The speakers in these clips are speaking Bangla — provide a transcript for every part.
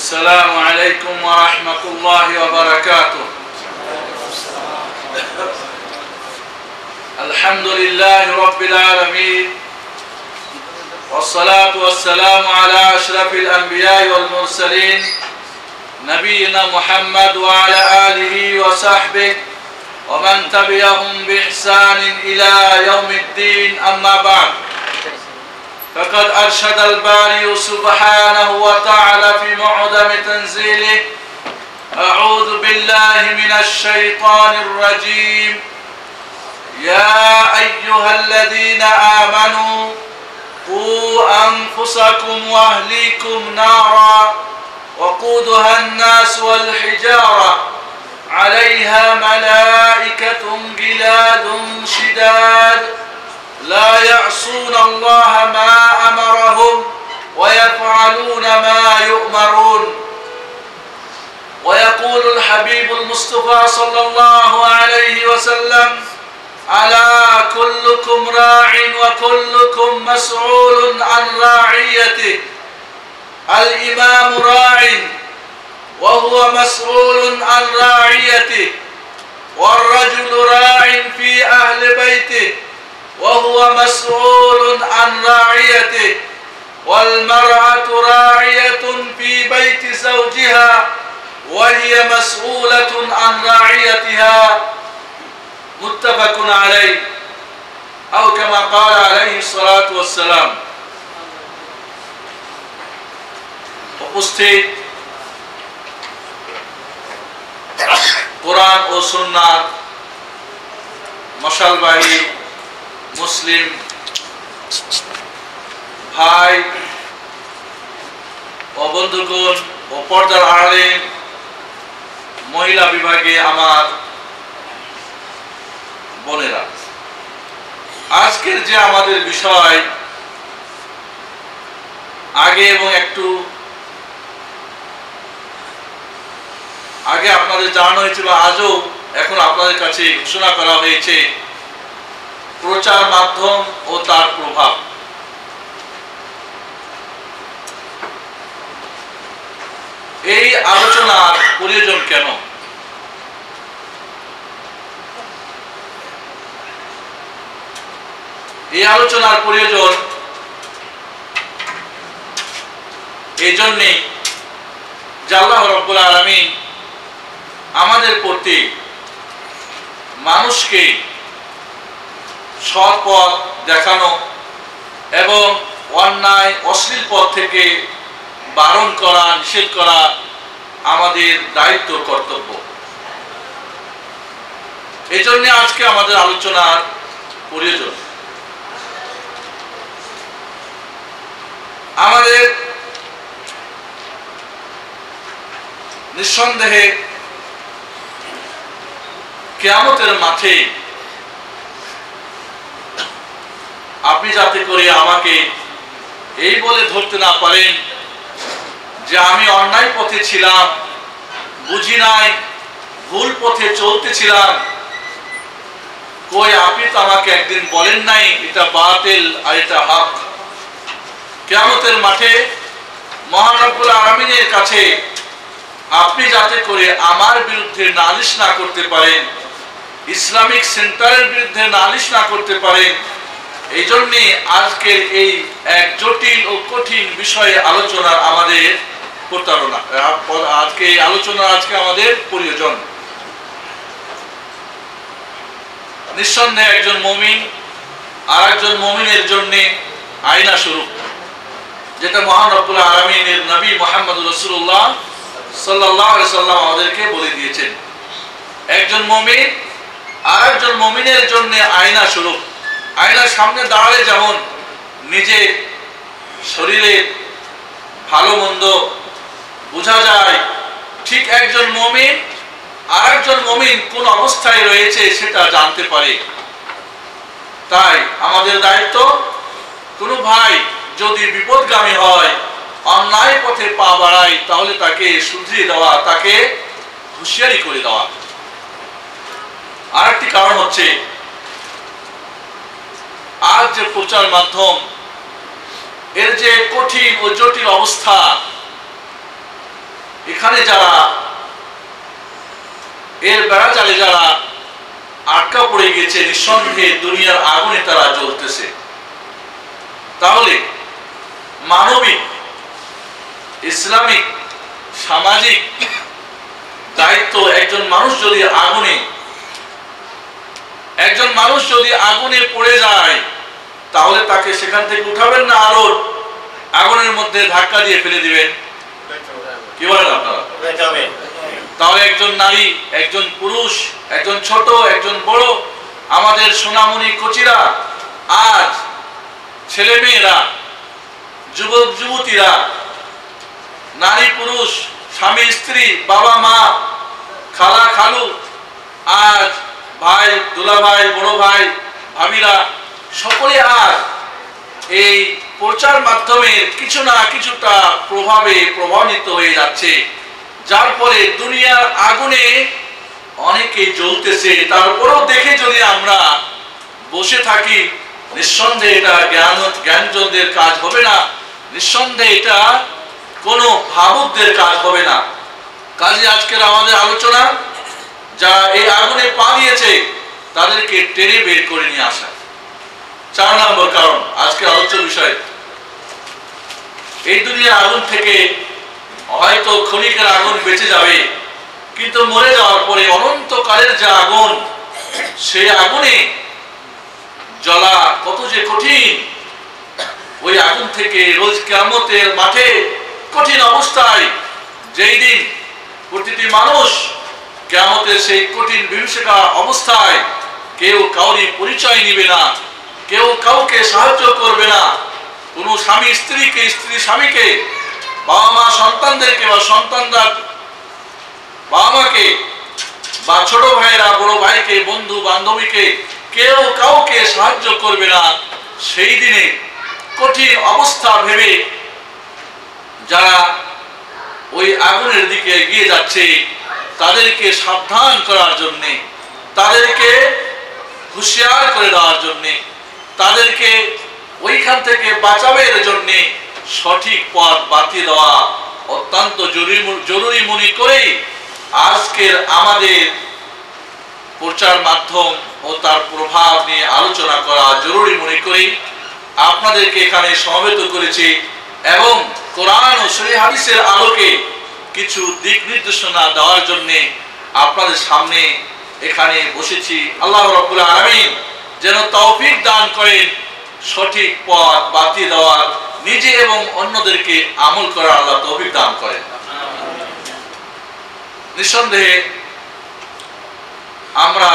السلام عليكم ورحمة الله وبركاته. الحمد لله رب العالمين، والصلاة والسلام على أشرف الأنبياء والمرسلين نبينا محمد وعلى آله وصحبه ومن تبعهم بإحسان إلى يوم الدين. أما بعد، فقد أرشد الباري سبحانه وتعالى في معظم تنزيله: أعوذ بالله من الشيطان الرجيم. يا أيها الذين آمنوا قوا أنفسكم وأهليكم نارا وقودها الناس والحجارة عليها ملائكة غلاظ شداد لا يعصون الله ما أمرهم ويفعلون ما يؤمرون. ويقول الحبيب المصطفى صلى الله عليه وسلم: ألا كلكم راع وكلكم مسؤول عن رعيته. الإمام راع وهو مسؤول عن رعيته، والرجل راع في أهل بيته وهو مسؤول عن رعيته، والمرأة راعية في بيت زوجها وهي مسؤولة عن رعيتها. متفق عليه، أو كما قال عليه الصلاة والسلام. উপস্থিত কোরআন ও সুন্নাহ মশালবাহী মুসলিম ভাই ও বন্ধুগণ ও পর্দার আড়ালে মহিলা বিভাগে আমার বোনেরা, আজকের যে আমাদের বিষয় আগে এবং একটু আগে আপনাদের জানানো হয়েছিল, আজও এখন আপনাদের কাছে ঘোষণা করা হয়েছে: প্রচার মাধ্যম ও তার প্রভাব। এই আলোচনার প্রয়োজন কেন? এই আলোচনার প্রয়োজন এই জন্যেই যে আল্লাহ রাব্বুল আলামিন আমাদের প্রতি মানুষকে সৎ পথ দেখানো এবং অন্যায় অশ্লীল পথ থেকে বারণ করা, নিষেধ করা আমাদের দায়িত্ব, কর্তব্য। এই জন্য আজকে আমাদের আলোচনার প্রয়োজন। আমাদের নিঃসন্দেহে কিয়ামতের মাঠে আপনি যাতে করে আমাকে এই বলে ধরতে না পারেন যে আমি অন্যায় পথে ছিলাম, বুঝি নাই, ভুল পথে চলতেছিলাম। কই, আপনি তো আমাকে একদিন বলেন নাই এটা বাতিল আর এটা হক। কিয়ামতের মাঠে মহান রব্বুল আলামিনের কাছে আপনি যাতে করে আমার বিরুদ্ধে নালিশ না করতে পারেন, ইসলামিক সেন্টারের বিরুদ্ধে নালিশ না করতে পারেন, এই জন্যে আজকের এই এক জটিল ও কঠিন বিষয়ে আলোচনার আমাদের প্রতারণা, আজকে এই আলোচনা আমাদের প্রয়োজন। নিঃসন্দেহে একজন মুমিন আর একজন মুমিনের জন্য আয়না স্বরূপ, যেটা মহান রব্বুল আলামিনের নবী মুহাম্মদ রাসূলুল্লাহ সাল্লাল্লাহু আলাইহি সাল্লাম আমাদেরকে বলে দিয়েছেন। একজন মুমিন আর একজন মুমিনের জন্য আয়না স্বরূপ। আয়নার সামনে দাঁড়ালে যেমন নিজে শরীরের ভালো মন্দ বোঝা যায়, ঠিক একজন মুমিন আর একজন মুমিন কোন অবস্থায় রয়েছে সেটা জানতে পারে। তাই আমাদের দায়িত্ব, কোনো ভাই যদি বিপদগামী হয়, অন্যায় পথে পা বাড়ায়, তাহলে তাকে শুধরিয়ে দেওয়া, তাকে হুঁশিয়ারি করে দেওয়া। আরেকটি কারণ হচ্ছে আজ যে প্রচার মাধ্যম এর যে কঠিন ও জটিল অবস্থা, এখানে যারা এর বেড়াজালে যারা আটকা পড়ে গেছে, নিঃসন্দেহে দুনিয়ার আগুনে তারা জ্বলতেছে। তাহলে মানবিক, ইসলামিক, সামাজিক দায়িত্ব, একজন মানুষ যদি আগুনে পড়ে যায় তাহলে তাকে সেখান থেকে উঠাবেন না আরো আগুনের মধ্যে ধাক্কা দিয়ে ফেলে দিবেন? কি বলেন আপনারা? তাহলে একজন নারী, একজন পুরুষ, একজন ছোট, একজন বড়, আমাদের সোনামণি কচিরা, আজ ছেলে মেয়েরা, যুবক যুবতীরা, নারী পুরুষ, স্বামী স্ত্রী, বাবা মা, খালা খালু, আজ ভাই, দুলা ভাই, বড় ভাই, ভাবিরা, সকলে আজ এই প্রচার মাধ্যমে কিছু না কিছুটা প্রভাবে প্রভাবিত হয়ে যাচ্ছে, যার ফলে দুনিয়ার আগুনে অনেকে জ্বলতেছে। তারপরেও দেখে যদি আমরা বসে থাকি, নিঃসন্দেহে এটা জ্ঞানজনদের কাজ হবে না, নিঃসন্দেহে এটা কোনো ভাবুকদের কাজ হবে না। কাজে আজকের আমাদের আলোচনা, যারা এই আগুনে পা দিয়েছে তাদেরকে টেনে বের করে নিয়ে আসা। 4 নম্বর কারণ আজকের আলোচ্য বিষয়, এই দুনিয়ার আগুন থেকে হয়তো ক্ষণিকের আগুন বেঁচে যাবে, কিন্তু মরে যাওয়ার পরে অনন্তকালের যে আগুন, সেই আগুনে জ্বলা কত যে কঠিন। ওই আগুন থেকে রোজ কিয়ামতের মাঠে কঠিন অবস্থায়, যেই দিন প্রতিটি মানুষ কিয়ামতের সেই কঠিন বিভীষিকা অবস্থায় কেউ কাউরি পরিচয় নিবে না, কেউ কাউকে সাহায্য করবে না। কোনো স্বামী স্ত্রীকে, স্ত্রী স্বামীকে, বাবা মা সন্তানদেরকে, বা সন্তানরা বাবা মাকে, বা ছোট ভাইরা বড় ভাইকে, বন্ধু বান্ধবীকে, কেউ কাউকে সাহায্য করবে না। সেই দিনে কঠিন অবস্থা ভেবে যারা ওই আগুনের দিকে এগিয়ে যাচ্ছে তাদেরকে সাবধান করার জন্যে, তাদেরকে হুঁশিয়ার করে দেওয়ার জন্যে, তাদেরকে ওইখান থেকে বাঁচাবের জন্যে সঠিক পথ বাতিয়ে দেওয়া অত্যন্ত জরুরি মনে করেই আজকের আমাদের প্রচার মাধ্যম ও তার প্রভাব নিয়ে আলোচনা করা জরুরি মনে করেই আপনাদেরকে এখানে সমবেত করেছি, এবং কোরআন ও সহিহ হাদিসের আলোকে কিছু দিক নির্দেশনা দেওয়ার জন্য আপনাদের সামনে এখানে বসেছি। আল্লাহ রাব্বুল আলামিন যেন তৌফিক দান করেন সঠিক পথ বাতিয়ে দেওয়ার, নিজে এবং অন্যদেরকে আমল করার আল্লাহ তৌফিক দান করেন। নিঃসন্দেহে আমরা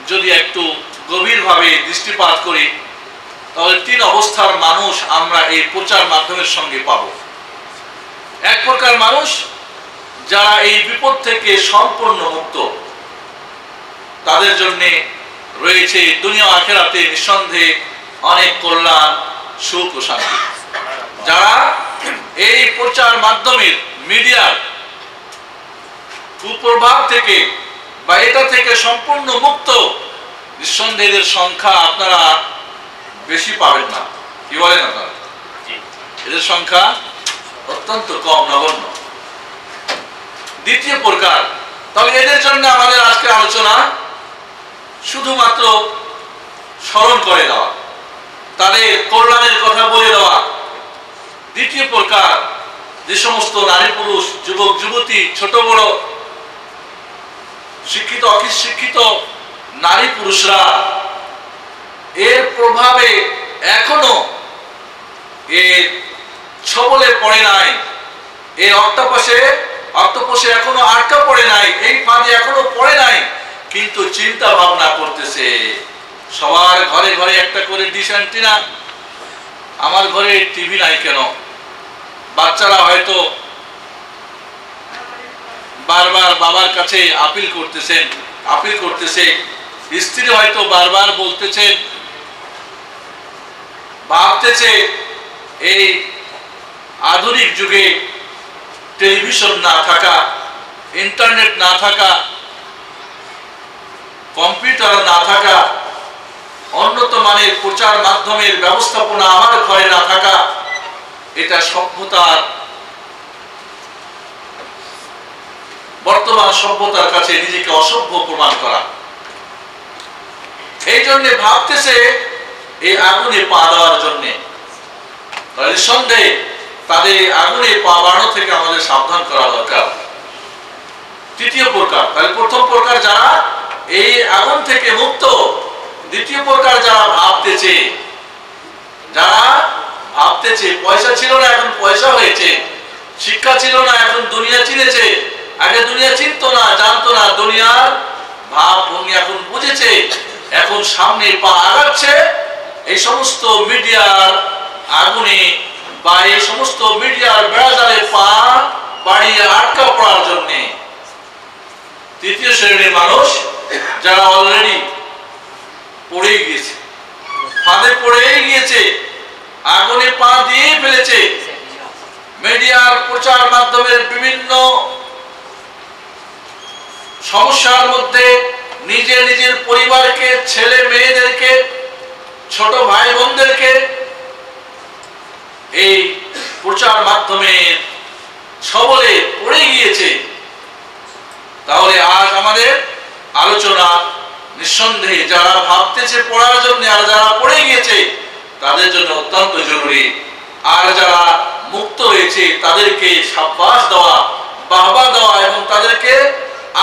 যদি একটু গভীরভাবে দৃষ্টিপাত করি তাহলে 3 অবস্থার মানুষ আমরা এই প্রচার মাধ্যমের সঙ্গে পাব। এক প্রকার মানুষ যারা এই বিপদ থেকে সম্পূর্ণ মুক্ত, তাদের জন্য রয়েছে দুনিয়া আখিরাতে নিঃসন্দেহে অনেক কল্যাণ, সুখ ও শান্তি। যারা এই প্রচার মাধ্যমের, মিডিয়ার কুপ্রভাব থেকে বা এটা থেকে সম্পূর্ণ মুক্ত, নিঃসন্দেহের সংখ্যা আপনারা বেশি পাবেন না। কি বলেন আপনারা? এদের সংখ্যা অত্যন্ত কম, নগণ্য। দ্বিতীয় প্রকার, তাহলে এদের জন্য আমাদের আজকে আলোচনা শুধুমাত্র স্মরণ করে দেওয়া, তাদের কল্যাণের কথা বলে দেওয়া। দ্বিতীয় প্রকার, যে সমস্ত নারী পুরুষ, যুবক যুবতী, ছোট বড়, শিক্ষিত অশিক্ষিত নারী পুরুষরা এর প্রভাবে এখনো এর ছবলে পড়ে নাই, এর অক্টোপাসে এখনো আটকা পড়ে নাই, এই ফাঁদে এখনো পড়ে নাই, কিন্তু চিন্তা ভাবনা করতেছে। সবার ঘরে ঘরে একটা করে ডিশ অ্যান্টেনা, আমার ঘরে টিভি নাই কেন? বাচ্চারা হয়তো বারবার বাবার কাছে আপিল করতেছে, স্ত্রী হয়তো বারবার বলতেছেন, ভাবতেছে এই আধুনিক যুগে টেলিভিশন না থাকা, ইন্টারনেট না থাকা, কম্পিউটার না থাকা, উন্নত মানের প্রচার মাধ্যমের ব্যবস্থাপনা আমার ঘরে না থাকা, এটা সভ্যতার বর্তমান সভ্যতার কাছে নিজেকে অসভ্য প্রমাণ করা। এই জন্য ভাবতেছে এই আগুনে পা দেওয়ার জন্য। নিঃসন্দেহে তাদের আগুনে পা বাড়ানো থেকে আমাদের সাবধান করা দরকার। তৃতীয় প্রকার, তাহলে প্রথম প্রকার যারা এই আগুন থেকে মুক্ত, দ্বিতীয় প্রকার যারা ভাবতেছে, পয়সা ছিল না এখন পয়সা হয়েছে, শিক্ষা ছিল না এখন দুনিয়া চিনেছে, আগে দুনিয়া চিনতো না, জানতো না, দুনিয়ার ভাব ভঙ্গি এখন বুঝেছে, এখন সামনে পা আগাচ্ছে এই সমস্ত মিডিয়ার আগুনে বা এই সমস্ত মিডিয়ার বেড়াজালে পা বাড়িয়ে আটকা পড়ার জন্যে। তৃতীয় শ্রেণীর মানুষ যারা অলরেডি পড়ে গিয়েছে, ফাঁদে পড়ে গিয়েছে, আগুনে পা দিয়ে ফেলেছে, মিডিয়ার প্রচার মাধ্যমের বিভিন্ন সমস্যার মধ্যে নিজের পরিবারকে, ছেলে মেয়েদেরকে, ছোট ভাই বোনদেরকে এই প্রচার মাধ্যমে সবলে পড়ে গিয়েছে। তাহলে আজ আমাদের আলোচনা নিঃসন্দেহে যারা ভাবতেছে পড়ার জন্য আর যারা পড়ে গিয়েছে তাদের জন্য অত্যন্ত জরুরি। আর যারা মুক্ত হয়েছে তাদেরকে সাব্বাস দেওয়া, বাহবা দেওয়া এবং তাদেরকে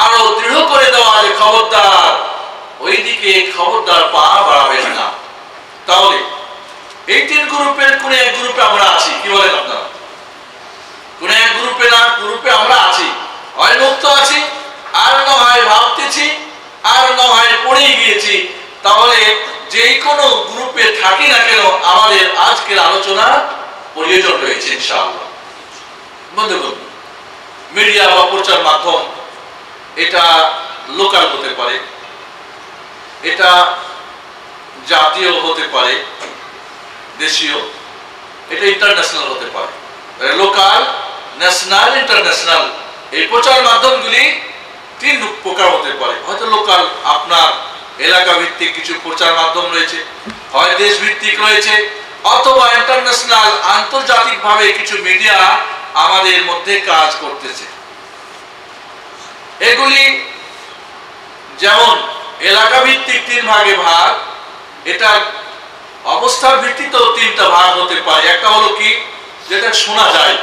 আরো দৃঢ় করে দেওয়া যে খবরদার ওইদিকে খবরদার পা বাড়াবেন না। তাহলে এই তিন গ্রুপের কোন এক গ্রুপে আমরা আছি, কি বলেন আপনারা? কোন এক গ্রুপে না গ্রুপে আমরা আছি, হয় মুক্ত আছি, আর না হয় ভাবতেছি, আর না হয় পড়ে গিয়েছি। তাহলে যে কোনো গ্রুপে থাকি না কেন আমাদের আজকের আলোচনা প্রয়োজন রয়েছে ইনশাআল্লাহ। বন্ধুগণ, মিডিয়া বা প্রচার মাধ্যম এটা লোকাল হতে পারে, এটা জাতীয় হতে পারে, দেশীয়, এটা ইন্টারন্যাশনাল হতে পারে। লোকাল, ন্যাশনাল, ইন্টারন্যাশনাল এই প্রচার মাধ্যমগুলি তিন প্রকার হতে পারে। হয়তো লোকাল আপনার এলাকা ভিত্তিক কিছু প্রচার মাধ্যম রয়েছে, হয় দেশ ভিত্তিক রয়েছে, অথবা ইন্টারন্যাশনাল আন্তর্জাতিকভাবে কিছু মিডিয়া আমাদের মধ্যে কাজ করতেছে। এগুলি যেমন এলাকা ভিত্তিক তিন ভাগে ভাগ, এটা অবস্থার ভিত্তিতেও তিনটা ভাগ হতে পারে। একটা হলো কি, যেটা শোনা যায়,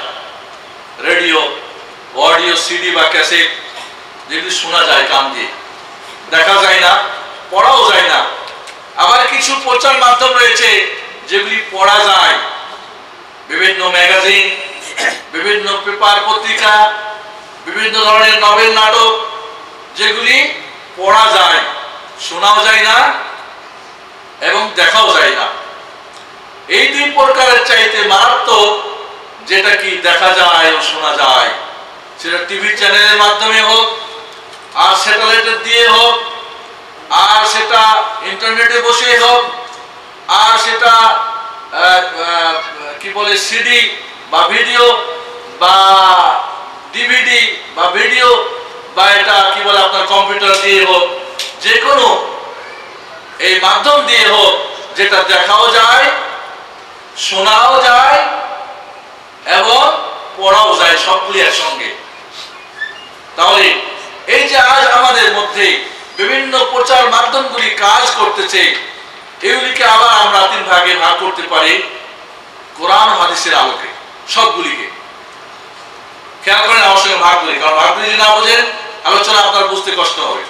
রেডিও, অডিও, সিডি বা ক্যাসেট, যেগুলি শোনা যায় কান দিয়ে, দেখা যায় না, পড়াও যায় না। আবার কিছু প্রচার মাধ্যম রয়েছে যেগুলি পড়া যায়, বিভিন্ন ম্যাগাজিন, বিভিন্ন পেপার পত্রিকা, বিভিন্ন ধরনের নভেল, নাটক, যেগুলি পড়া যায়, শোনাও যায় না এবং দেখাও যায় না। এই দুই প্রকারের চাইতে মারাত্মক যেটা কি দেখা যায় ও শোনা যায়, সেটা টিভি চ্যানেলের মাধ্যমে হোক, আর স্যাটেলাইটের দিয়ে হোক, আর সেটা ইন্টারনেটে বসে হোক, আর সেটা কি বলে সিডি বা ভিডিও বা ডিভিডি বা ভিডিও বা এটা কি বলে আপনার কম্পিউটার দিয়ে হোক, যে কোনো এই মাধ্যম দিয়ে হোক, যেটা দেখাও যায়, শোনাও যায় এবং পড়াও যায়, সবগুলি একসঙ্গে। তাহলে এই যে আজ আমাদের মধ্যে বিভিন্ন প্রচার মাধ্যমগুলি কাজ করতেছে, এগুলিকে আবার আমরা তিন ভাগে ভাগ করতে পারি কোরআন হাদিসের আলোকে, সবগুলিকে। খেয়াল করেন আমার সঙ্গে ভাগ করি, কারণ ভাগ যদি না বোঝেন আলোচনা আপনার বুঝতে কষ্ট হবে।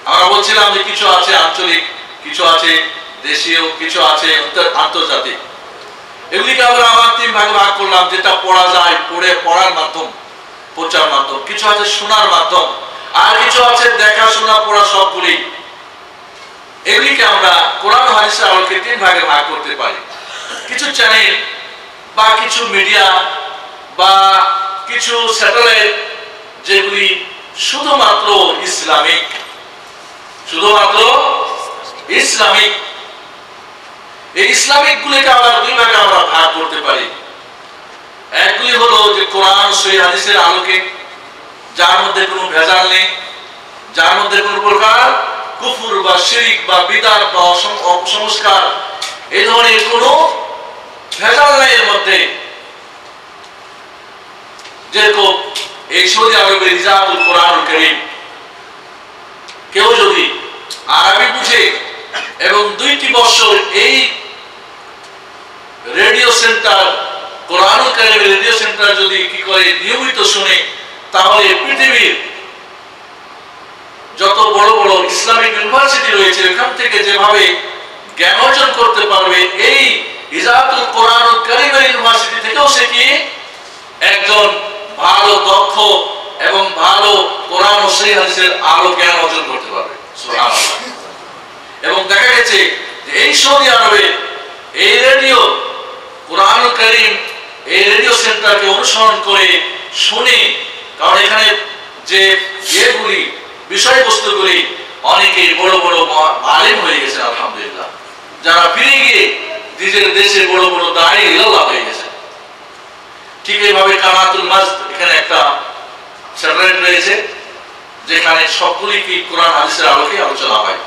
আমরা বলছিলাম যে কিছু আছে আঞ্চলিক, কিছু আছে দেশীয়, কিছু আছে আন্তর্জাতিক। এগুলিকে আমরা আবার তিন ভাগে ভাগ করলাম, যেটা পড়া যায়, পড়ার মাধ্যম, প্রচার মাধ্যম, কিছু আছে শোনার মাধ্যম, আর কিছু আছে দেখা, শোনা, পড়া, সবগুলি। এগুলিকে আমরা কোরআন হাদিসের আলোকে তিন ভাগে ভাগ করতে পারি। কিছু চ্যানেল বা কিছু মিডিয়া বা কিছু স্যাটেলাইট যেগুলি শুধুমাত্র ইসলামিক, শুধুমাত্র ইসলামিক, এই ইসলামিক গুলিকে আমরা দুই ভাগে আমরা ভাগ করতে পারি। একগুলি হলো যে কোরআন ও সহিহ হাদিসের আলোকে, যার মধ্যে কোনো ভেজাল নেই, যার মধ্যে কোনো প্রকার কুফর বা শিরক বা বিদআত বা অপসংস্কার এই ধরনের কোনো ভেজাল নেই এর মধ্যে। যেরকম এই সৌদি আরবের ইজাতুল কোরআনুল কারীম কেউ যদি আরবি বুঝে এবং 2টি বছর এই রেডিও সেন্টার কোরআনুল কারীমের রেডিও সেন্টার যদি কি করে নিয়মিত শুনে, তাহলে পৃথিবীর যত বড় বড় ইসলামিক ইউনিভার্সিটি রয়েছে এখান থেকে যেভাবে জ্ঞান অর্জন করতে পারবে, এই ইজাতুল কোরআনুল কারীমের ইউনিভার্সিটি থেকেও সে কি একজন ভালো দক্ষ এবং ভালো কোরআন ও সহিহ হাদিসের আলো জ্ঞান অর্জন করতে পারবে। সুবহানাল্লাহ। এবং দেখা গেছে যে এই সৌদি আরবে এই রেডিও কোরআনুল কারীম এই রেডিও সেন্টারকে অনুসরণ করে শুনে, কারণ এখানে যে যেগুলি বিষয়বস্তুগুলি অনেকেই বড় বড় আলেম হয়ে গেছে আলহামদুলিল্লাহ, যারা ফিরে গিয়ে নিজের দেশে বড় বড় দায়ী ইলাল্লাহ হয়ে গেছে। ঠিক এইভাবে কানাতুল মাজদ এখানে একটা স্যাটেলাইট রয়েছে যেখানে সবগুলি কি কোরআন হাদিসের আলোকে আলোচনা হয়।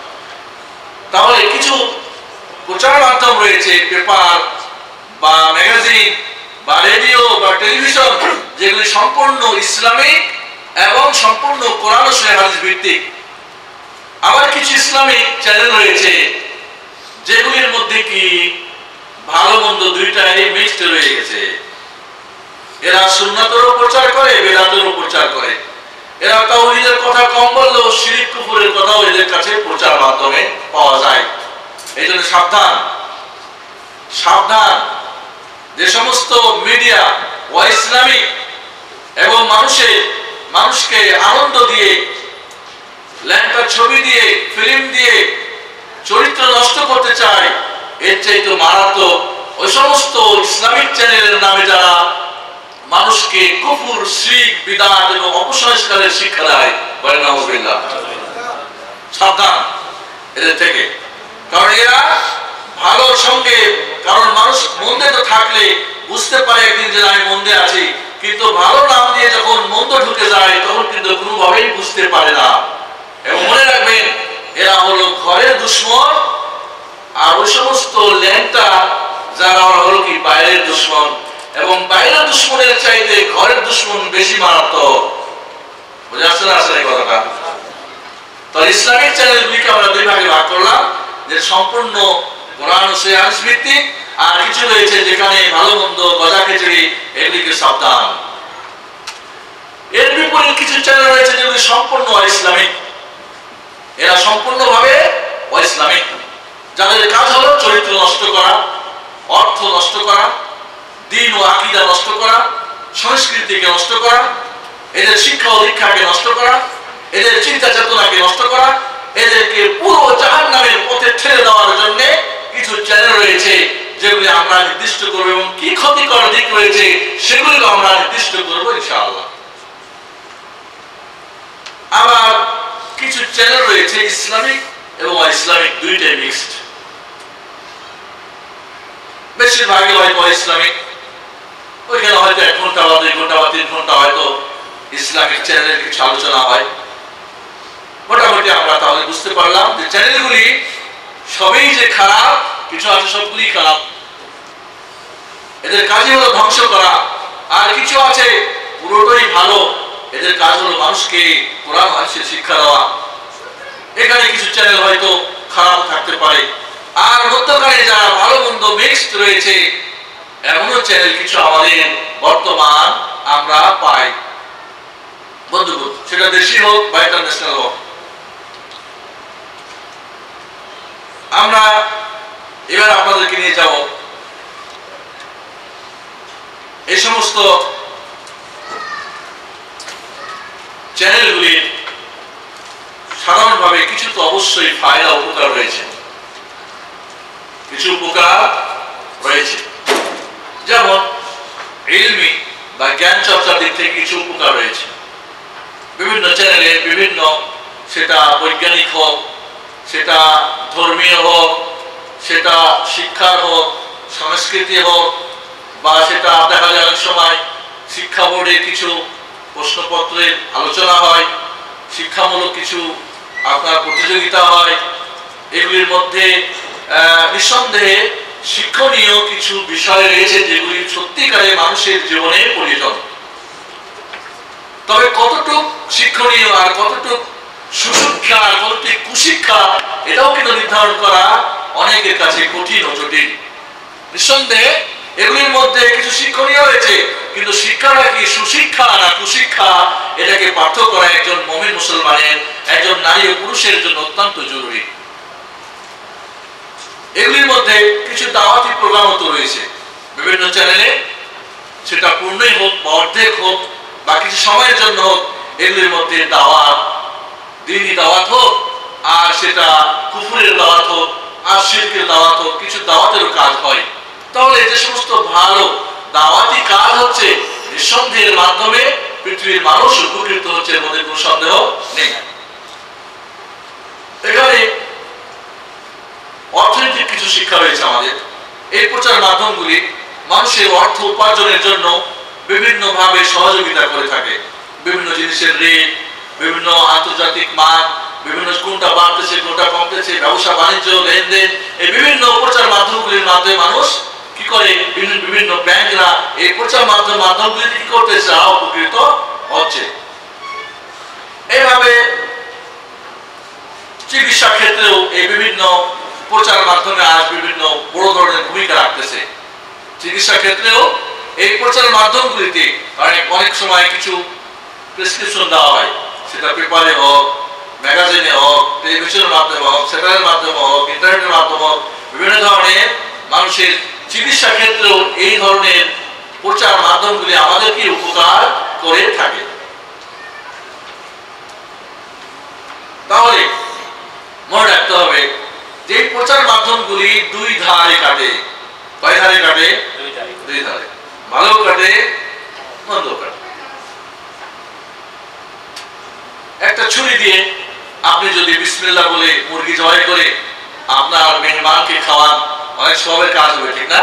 তাহলে কিছু প্রচার মাধ্যম রয়েছে, পেপার বা ম্যাগাজিন বা রেডিও বা টেলিভিশন, যেগুলি সম্পূর্ণ ইসলামিক এবং সম্পূর্ণ কোরআন ও সহিহ হাদিস ভিত্তিক। আবার কিছু ইসলামিক চ্যানেল রয়েছে যেগুলির মধ্যে কি ভালো মন্দ দুইটাই মিক্সড রয়ে গেছে। এরা সুন্নাতেরও প্রচার করে, বেদাতেরও প্রচার করে। এরা তাওহীদের কথা কম বললেও শিরক কুফরের কথাও এদের কাছে প্রচার মাধ্যমে পাওয়া যায়। এই জন্য সাবধান সাবধান, যে সমস্ত মিডিয়া ইসলামিক এবং মানুষকে আনন্দ দিয়ে, ল্যাংটার ছবি দিয়ে, ফিল্ম দিয়ে চরিত্র নষ্ট করতে চায়, এর চাইতে মারাত্মক ওই সমস্ত ইসলামিক চ্যানেলের নামে যারা মানুষকে কুফর, শিরক, বিদআত এবং অপসংস্কারের শিক্ষা দেয়, বলেন নাউযুবিল্লাহ। সাবধান এদের থেকে, কারণ এরা ভালোর সঙ্গে, কারণ মানুষ মন্দে তো থাকলে বুঝতে পারে একদিন যে আমি মন্দে আছি, কিন্তু ভালো নাম দিয়ে যখন মন্দ ঢুকে যায় তখন কিন্তু কোনোভাবেই বুঝতে পারে না। এবং মনে রাখবেন, এরা হলো ঘরের দুশমন, আর ওই সমস্ত ল্যাংটা যারা হলো কি বাইরের দুশমন, এবং বাইরের দুশমনের চাইতে ঘরের দুশমন বেশি মারাত্মক। বুঝে আসছে না আসলে এই কথাটা? তো ইসলামিক চ্যানেলগুলিকে আমরা দুই ভাগে ভাগ করলাম, যে সম্পূর্ণ কোরআন ও সহিহ হাদিস ভিত্তিক, আর কিছু রয়েছে যেখানে ভালো মন্দ গজা খিচুড়ি, এগুলিকে সাবধান। এর বিপরীত কিছু চ্যানেল রয়েছে যেগুলি সম্পূর্ণ ইসলামিক। এরা সম্পূর্ণভাবে ইসলামিক, যাদের কাজ হলো চরিত্র নষ্ট করা, অর্থ নষ্ট করা, দ্বীন ও আকীদা নষ্ট করা, সংস্কৃতিকে নষ্ট করা, এদের শিক্ষা ও দীক্ষাকে নষ্ট করা, এদের চিন্তা চেতনাকে নষ্ট করা, এদেরকে পুরো জাহান্নামের পথে ঠেলে দেওয়ার জন্য কিছু চ্যানেল রয়েছে যেগুলি আমরা নির্দিষ্ট করব, এবং কি ক্ষতিকর দিক রয়েছে সেগুলিও আমরা নির্দিষ্ট করব ইনশাআল্লাহ। আবার কিছু চ্যানেল রয়েছে ইসলামিক এবং ইসলামিক দুইটাই মিক্সড। বেশিরভাগই হয়তো ইসলামিক, ওইখানে হয়তো 1 ঘন্টা বা 2 ঘন্টা বা 3 ঘন্টা হয়তো ইসলামিক চ্যানেলের কিছু আলোচনা হয়। মোটামুটি আমরা তাহলে বুঝতে পারলাম যে চ্যানেলগুলি সবই যে খারাপ, কিছু আছে সবগুলি খারাপ, এদের কাজই হলো ধ্বংস করা, আর কিছু আছে পুরোটাই ভালো, এদের কাজ হলো মানুষকে কোরআন হাদিসের শিক্ষা দেওয়া। এখানে কিছু চ্যানেল হয়তো খারাপ থাকতে পারে, আর মধ্যখানে যারা ভালো মন্দ মিক্সড রয়েছে এমনও চ্যানেল কিছু আমাদের বর্তমান আমরা পাই বন্ধুগণ, সেটা দেশি হোক বা ইন্টারন্যাশনাল হোক। আমরা এবার আপনাদেরকে নিয়ে যাব এই সমস্ত চ্যানেলগুলির সাধারণভাবে কিছু তো অবশ্যই ফায়দা উপকার রয়েছে, কিছু উপকার রয়েছে, যেমন ইলমি বা জ্ঞান চর্চার দিক থেকে কিছু উপকার রয়েছে। বিভিন্ন চ্যানেলে বিভিন্ন, সেটা বৈজ্ঞানিক হোক, সেটা ধর্মীয় হোক, সেটা শিক্ষার হোক, সংস্কৃতি হোক, বা সেটা দেখা যায় অনেক সময় শিক্ষা বোর্ডে কিছু প্রশ্নপত্রের আলোচনা হয়, শিক্ষামূলক কিছু আপনার প্রতিযোগিতা হয়। এগুলির মধ্যে নিঃসন্দেহে শিক্ষণীয় কিছু বিষয় রয়েছে যেগুলি সত্যিকারে মানুষের জীবনে প্রয়োজন। তবে কতটুক শিক্ষণীয় আর কতটুক সুশিক্ষা আর কতটুক কুশিক্ষা এটাও কিন্তু নির্ধারণ করা অনেকের কাছে কঠিন ও জটিল। নিঃসন্দেহে এগুলির মধ্যে কিছু শিক্ষণীয় হয়েছে, কিন্তু শিক্ষাটা কি সুশিক্ষা না কুশিক্ষা এটাকে পার্থক্য করা একজন মুমিন মুসলমানের, একজন নারী ও পুরুষের জন্য অত্যন্ত জরুরি। এগুলির মধ্যে কিছু দাওয়াতি প্রোগ্রামও তো রয়েছে বিভিন্ন চ্যানেলে, সেটা পূর্ণই হোক বা অর্ধেক হোক বা কিছু সময়ের জন্য হোক, এগুলির মধ্যে দাওয়াত, দ্বীনি দাওয়াত হোক আর সেটা কুফরের দাওয়াত হোক আর শিরকের দাওয়াত হোক, কিছু দাওয়াতেরও কাজ হয়। তাহলে যে সমস্ত ভালো দাওয়াতি কাজ হচ্ছে, নিঃসন্দেহের মাধ্যমে পৃথিবীর মানুষ উপকৃত হচ্ছে, এর মধ্যে কোনো সন্দেহ নেই। এখানে অর্থনৈতিক কিছু শিক্ষা রয়েছে আমাদের। এই প্রচার মাধ্যমগুলি মানুষের অর্থ উপার্জনের জন্য বিভিন্ন ভাবে সহযোগিতা করে থাকে। বিভিন্ন জিনিসের রেট, বিভিন্ন আন্তর্জাতিক মান, বিভিন্ন কোনটা বাড়তেছে কোনটা কমতেছে, ব্যবসা বাণিজ্য লেনদেন, এই বিভিন্ন প্রচার মাধ্যমগুলির মাধ্যমে মানুষ কি করে, বিভিন্ন ব্যাংকরা এই প্রচার মাধ্যমগুলি কি করতেছে, উপকৃত হচ্ছে। এইভাবে চিকিৎসা ক্ষেত্রেও এই বিভিন্ন প্রচার মাধ্যমে আজ বিভিন্ন বড় ধরনের ভূমিকা রাখতেছে। চিকিৎসা ক্ষেত্রেও এই প্রচার মাধ্যমগুলিতে অনেক সময় কিছু প্রেসক্রিপশন দেওয়া হয়, সেটা পেপারে হোক, ম্যাগাজিনে হোক, টেলিভিশনের মাধ্যমে হোক, স্যাটেলাইটের মাধ্যমে হোক, ইন্টারনেটের মাধ্যমে হোক, বিভিন্ন ধরনের মানুষের চিকিৎসা ক্ষেত্রেও এই ধরনের প্রচার মাধ্যমগুলি আমাদেরকে উপকার করে থাকে। তাহলে মনে রাখতে হবে যে প্রচার মাধ্যমগুলি দুই ধারে কাটে। কয় ধারে কাটে? দুই ধারে। ভালো কাটে, মন্দ কাটে। একটা ছুরি দিয়ে আপনি যদি বিসমিল্লাহ বলে মুরগি জবাই করে আপনার মেহমানকে খাওয়ান, অনেক সবের কাজ হবে, ঠিক না?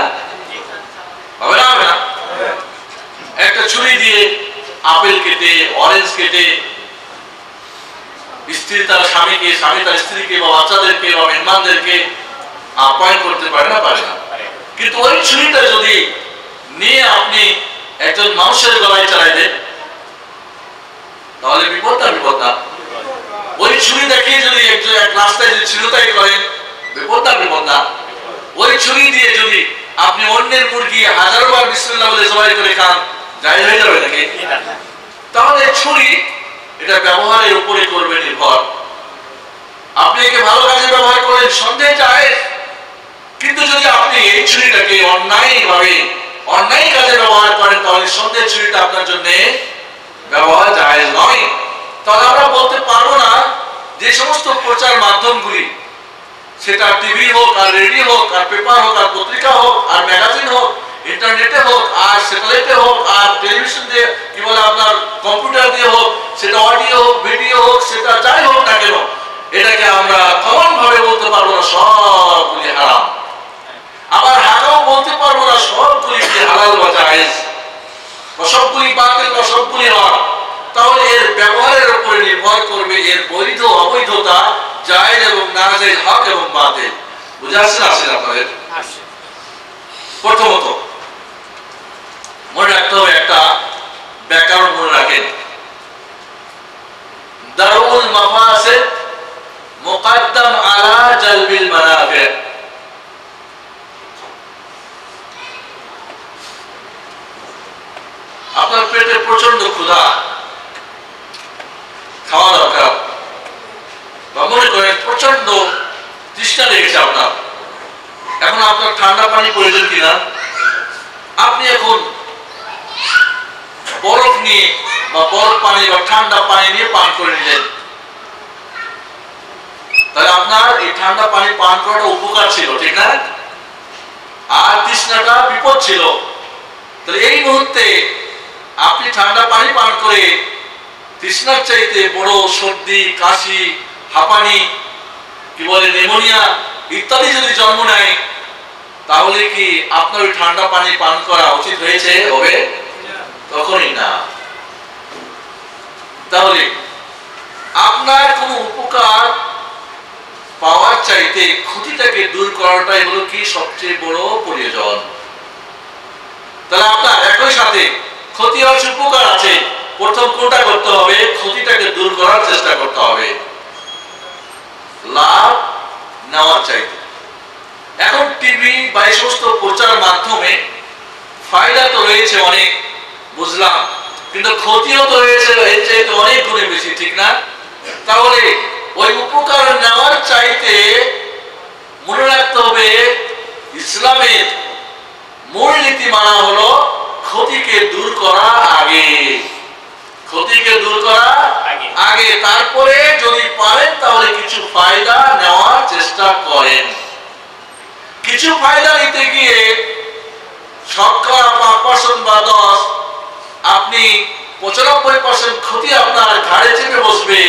হবে না? হবে না? একটা ছুরি দিয়ে আপেল কেটে, অরেঞ্জ কেটে স্ত্রী তার স্বামীকে, স্বামী তার স্ত্রীকে বা বাচ্চাদেরকে বা মেহমানদেরকে আপ্যায়ন করতে পারে না? পারে না। কিন্তু ওই ছুরিটা যদি নিয়ে আপনি একজন মানুষের গলায় চালাই দেন, তাহলে বিপদ না? বিপদ না? ওই ছুরি দেখিয়ে যদি একজন এক রাস্তায় যদি ছিনতাই করেন, বিপদ না? বিপদ না? ওই ছুরি দিয়ে যদি আপনি অন্যের মুরগি হাজারো বার বিসমিল্লাহ বলে জবাই করে খান, জায়েজ হয়ে যাবে নাকি? তাহলে ছুরি এটা ব্যবহারের উপরে করবে নির্ভর। আপনি একে ভালো কাজে ব্যবহার করেন, সন্দেহ জায়েজ। কিন্তু যদি আপনি এই ছুরিটাকে অন্যায় কাজে ব্যবহার করেন, তাহলে সন্দেহ ছুরিটা আপনার জন্য ব্যবহার জায়েজ নয়। তাহলে আমরা বলতে পারবো না যে সমস্ত প্রচার মাধ্যমগুলি, সেটা টিভি হোক আর রেডিও হোক আর পেপার হোক আর পত্রিকা হোক আর ম্যাগাজিন হোক, ইন্টারনেটে হোক আর স্যাটেলাইটে হোক আর টেলিভিশন দিয়ে কি বলে আপনার কম্পিউটার দিয়ে হোক, সেটা অডিও হোক ভিডিও হোক, সেটা যাই হোক না কেন, এটাকে আমরা কমন ভাবে বলতে পারবো না সবগুলি হারাম। আবার হারাও বলতে পারবো না সবগুলি হালাল বা জায়েজ, বা সবগুলি বাতিল বা সবগুলি হক। তাহলে এর ব্যবহারের উপরে নির্ভর করবে এর বৈধ অবৈধতা, জায়েজ এবং না জায়েজ, হক এবং বাতিল। বুঝে আসছে না? আসেন আপনাদের? প্রথমত মনে রাখতে হবে, একটা ব্যাকরণ মনে রাখেন, দারুল মাফাসিদ মুকদ্দাম আলা জালবিল মানাফি। আপনার পেটে প্রচন্ড ক্ষুধা, খাওয়া দরকার, বা মনে করেন প্রচন্ড তৃষ্ণা লেগেছে আপনার, এখন আপনার ঠান্ডা পানি প্রয়োজন কিনা? আপনি এখন বরফ নিয়ে বা বরফ পানি বা ঠান্ডা পানি নিয়ে পান করে নিলেন, তাহলে আপনার এই ঠান্ডা পানি পান করাটা উপকার ছিল, ঠিক না? আর তৃষ্ণাটা বিপদ ছিল। তাহলে এই মুহূর্তে আপনি ঠান্ডা পানি পান করে তৃষ্ণার চাইতে বড় সর্দি, কাশি, হাঁপানি, কি বলে নিউমোনিয়া ইত্যাদি যদি জন্ম নেয়, তাহলে কি আপনার ওই ঠান্ডা পানি পান করা উচিত হয়েছে? হবে? তখনই না। তাহলে আপনার কোন উপকার পাওয়ার চাইতে ক্ষতিটাকে দূর করাটাই হলো কি সবচেয়ে বড় প্রয়োজন। তাহলে আপনার একই সাথে ক্ষতি আছে, উপকার আছে, প্রথম কোনটা করতে হবে? ক্ষতিটাকে দূর করার চেষ্টা করতে হবে, লাভ নেওয়ার চাইতে। এখন টিভি বা এই সমস্ত প্রচার মাধ্যমে ফায়দা তো রয়েছে অনেক, বুঝলাম, কিন্তু ক্ষতিও তো রয়েছে এর চাইতে অনেক গুণে বেশি, ঠিক না? তাহলে ওই উপকার নেওয়ার চাইতে মনে রাখতে হবে ইসলামের মূল নীতি মানা হলো ক্ষতিকে দূর করা আগে, ক্ষতিকে দূর করা আগে, তারপরে যদি পারেন তাহলে কিছু ফায়দা নেওয়ার চেষ্টা করেন। কিছু ফায়দা নিতে গিয়ে শতকরা 5% বা 10, আপনি 95% ক্ষতি আপনার ঘাড়ে চেপে বসবে,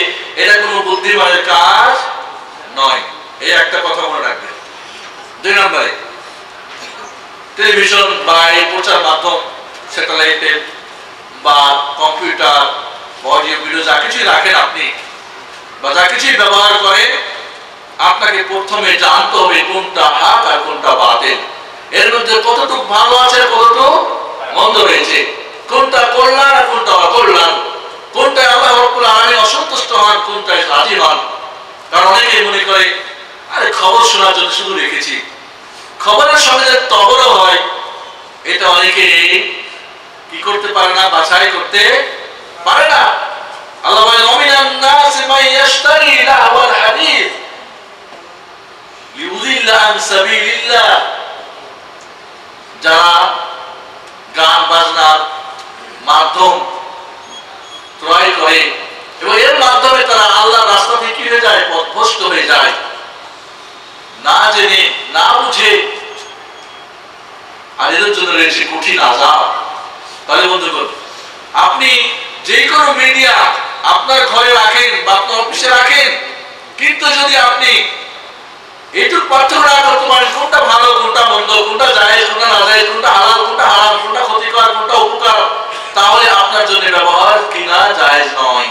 এটা কোনো বুদ্ধিমানের কাজ নয়। এই একটা কথা মনে রাখবেন। 2 নম্বরে, টেলিভিশন বা এই প্রচার মাধ্যম, স্যাটেলাইটে বা কম্পিউটার, অডিও ভিডিও যা কিছুই রাখেন আপনি বা যা কিছুই ব্যবহার করেন, আপনাকে প্রথমে জানতে হবে কোনটা হক আর কোনটা বাতিল, এর মধ্যে কতটুকু ভালো আছে কতটুকু মন্দ রয়েছে, কোনটা কল্যাণ আর কোনটা অকল্যাণ, কোনটায় আল্লাহ রাব্বুল আলামিন অসন্তুষ্ট হন, কোনটায় রাজি হন। কারণ অনেকেই মনে করে আরে খবর শোনার জন্য শুধু রেখেছি, খবরের সঙ্গে যে তবরও হয় এটা অনেকে কি করতে পারে না, বাছাই করতে পারে না। আল্লাহ বলেন ওমিনান নাসি মান ইয়াশতারি লাহওয়াল হাদিস লিউযিল্লা আন সাবিলিল্লাহ, যারা গান বাজনার মাধ্যম ক্রয় করে এবং এর মাধ্যমে তারা আল্লাহর রাস্তা থেকে কি হয়ে যায়, পথভ্রষ্ট হয়ে যায়, না জেনে না বুঝে, আর এদের জন্য রয়েছে কঠিন আযাব। তাহলে বন্ধুগণ, আপনি যে কোনো মিডিয়া আপনার ঘরে রাখেন বা আপনার অফিসে রাখেন, কিন্তু যদি আপনি এইটুকু পার্থক্য না করতে পারেন কোনটা ভালো কোনটা মন্দ, কোনটা জায়েজ কোনটা নাজায়েজ, কোনটা হালাল কোনটা হারাম, কোনটা ক্ষতিকর কোনটা উপকার, তাহলে আপনার জন্য ব্যবহার কিনা জায়েজ নয়।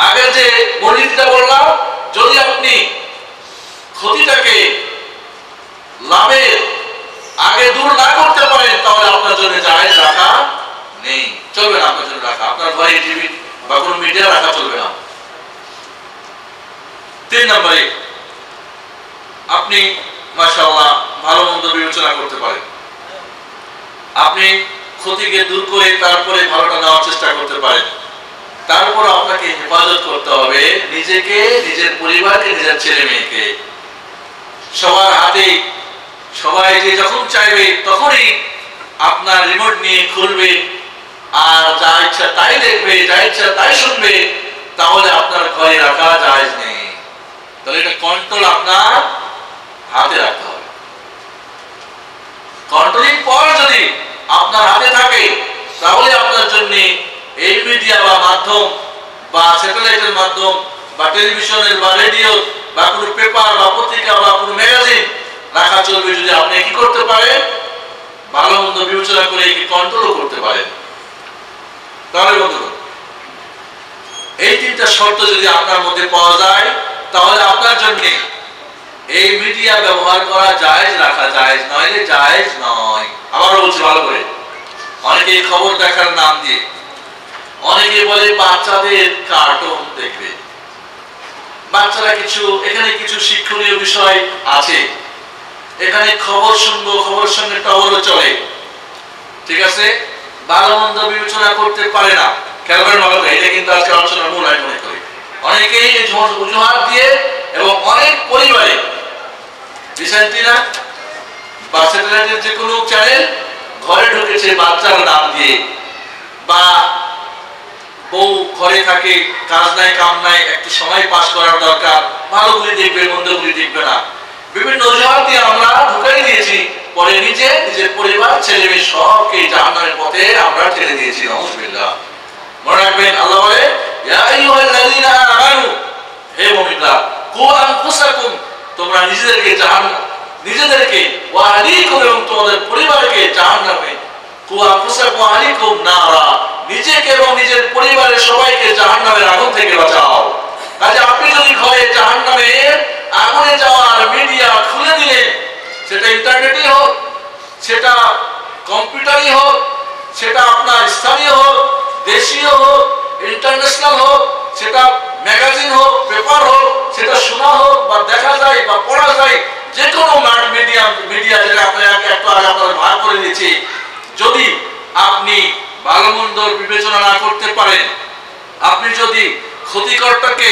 আগে যে মূলনীতিটা বললাম, যদি আপনি ক্ষতিটাকে লাভের আগে দূর না করতে পারেন তাহলে আপনার জন্য জায়েজ রাখা নেই, চলবে না আপনার জন্য রাখা, আপনার ঘরে টিভি বা কোনো মিডিয়া রাখা চলবে না। 3 নম্বরে, আপনি মাশাআল্লাহ ভালো মন্দ বিবেচনা করতে পারেন, আপনি ক্ষতিকে দূর করে তারপরে ভালোটা নেওয়ার চেষ্টা করতে পারেন। তারপর আপনাকে হেফাজত করতে হবে নিজেকে, নিজের পরিবারকে, নিজের ছেলে মেয়েকে। সবার হাতে সবাই যে যখন চাইবে তখনই আপনার রিমোট নিয়ে খুলবে আর যা ইচ্ছা তাই দেখবে, যা ইচ্ছা তাই শুনবে, তাহলে আপনার ঘরে রাখা জায়েজ নেই। তাহলে এটা কন্ট্রোল আপনার হাতে রাখতে হবে। কন্ট্রোলিং পাওয়ার যদি আপনার হাতে থাকে তাহলে আপনার জন্য এই মিডিয়া বা মাধ্যম বা স্যাটেলাইটের মাধ্যম বা টেলিভিশনের বা রেডিও বা কোনো পেপার বা পত্রিকা বা কোনো ম্যাগাজিন রাখা চলবে, যদি আপনি কি করতে পারেন, ভালো মন্দ বিবেচনা করে কি কন্ট্রোল করতে পারেন। তাহলে বন্ধুগণ, এই 3টা শর্ত যদি আপনার মধ্যে পাওয়া যায় তাহলে আপনার জন্য এই মিডিয়া ব্যবহার করা জায়েজ, রাখা জায়েজ, নইলে জায়েজ নয়। আবার বলছি ভালো করে, অনেকে খবর দেখার নাম দিয়ে অনেকে বলে বাচ্চাদের কার্টুন দেখবে, বাচ্চারা কিছু এখানে কিছু শিক্ষণীয় বিষয় আছে, এখানে খবর শুনবো, খবরের সঙ্গে টবলও চলে, ঠিক আছে, ভালো মন্দ বিবেচনা করতে পারে না। খেয়াল করেন ভালো করে, এটা কিন্তু আজকে আলোচনার মূল আমি মনে করি। অনেকেই এই অজুহাত দিয়ে এবং অনেক পরিবারে রিসেন্টলি না বা স্যাটেলাইটের যে কোনো চ্যানেল ঘরে ঢুকেছে বাচ্চার নাম দিয়ে, বা বউ ঘরে থাকে, কাজ নাই কাম নাই, একটু সময় পাস করার দরকার, ভালোগুলি দেখবে মন্দগুলি দেখবে না, বিভিন্ন অজুহাত দিয়ে আমরা ঢুকাই দিয়েছি, পরে নিজের পরিবার ছেলে মেয়ে সবকে জাহান্নামের পথে আমরা ঠেলে দিয়েছি। নাউযুবিল্লাহ। মনে রাখবেন আল্লাহ বলে ইয়া আইয়ুহাল্লাযীনা আমানু, হে মুমিনরা, কু আনফুসাকুম, তোমরা নিজেদেরকে ওয়া আহলিকুম এবং তোমাদের পরিবারকে জাহান্নামে, কু আনফুসাকুম ওয়া আহলিকুম নারা, নিজেকে এবং নিজের পরিবারের সবাইকে জাহান্নামের আগুন থেকে বাঁচাও। কাজে আপনি যদি ঘরে জাহান্নামের আগুনে যাওয়ার মিডিয়া খুলে দিলেন, সেটা ইন্টারনেটই হোক, সেটা কম্পিউটারই হোক, সেটা আপনার স্থানীয় হোক, দেশীয় হোক, ইন্টারন্যাশনাল হোক, সেটা ম্যাগাজিন হোক, পেপার হোক, সেটা শোনা হোক বা দেখা যায় বা পড়া যায়, যে কোনো মিডিয়া যেটা আপনাকে একটু আগে আপনাদের ভাগ করে দিয়েছি, যদি আপনি ভালো মন্দর বিবেচনা না করতে পারেন, আপনি যদি ক্ষতিকরটাকে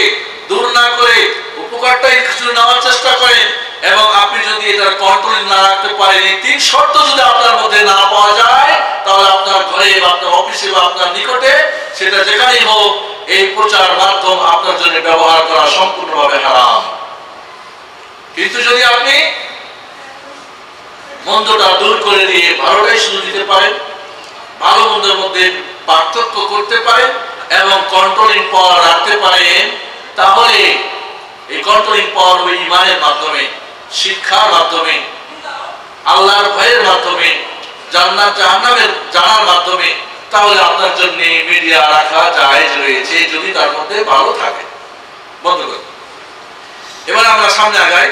দূর না করে উপকারটাই কিছু নেওয়ার চেষ্টা করেন, এবং আপনি যদি এটার কন্ট্রোল না রাখতে পারেন, এই তিন শর্ত যদি আপনার মধ্যে না পাওয়া যায়, তাহলে আপনার ঘরে বা আপনার অফিসে বা আপনার নিকটে, সেটা যেখানেই হোক, এই প্রচার মাধ্যম আপনার জন্য ব্যবহার করা সম্পূর্ণভাবে হারাম। কিন্তু যদি আপনি মন্দটা দূর করে দিয়ে ভালোটাই শুধু দিতে পারেন, ভালো মন্দের মধ্যে পার্থক্য করতে পারেন এবং কন্ট্রোলিং পাওয়ার রাখতে পারেন, তাহলে এই কন্ট্রোলিং পাওয়ার ওই ইমানের মাধ্যমে, শিক্ষার মাধ্যমে, আল্লাহর ভয়ের মাধ্যমে, জান্নাত জাহান্নামের জানার মাধ্যমে, তাহলে আপনার জন্য মিডিয়া রাখা জায়েজ রয়েছে, যদি তার মধ্যে ভালো থাকে। বন্ধুগণ, এবার আমরা সামনে আগাই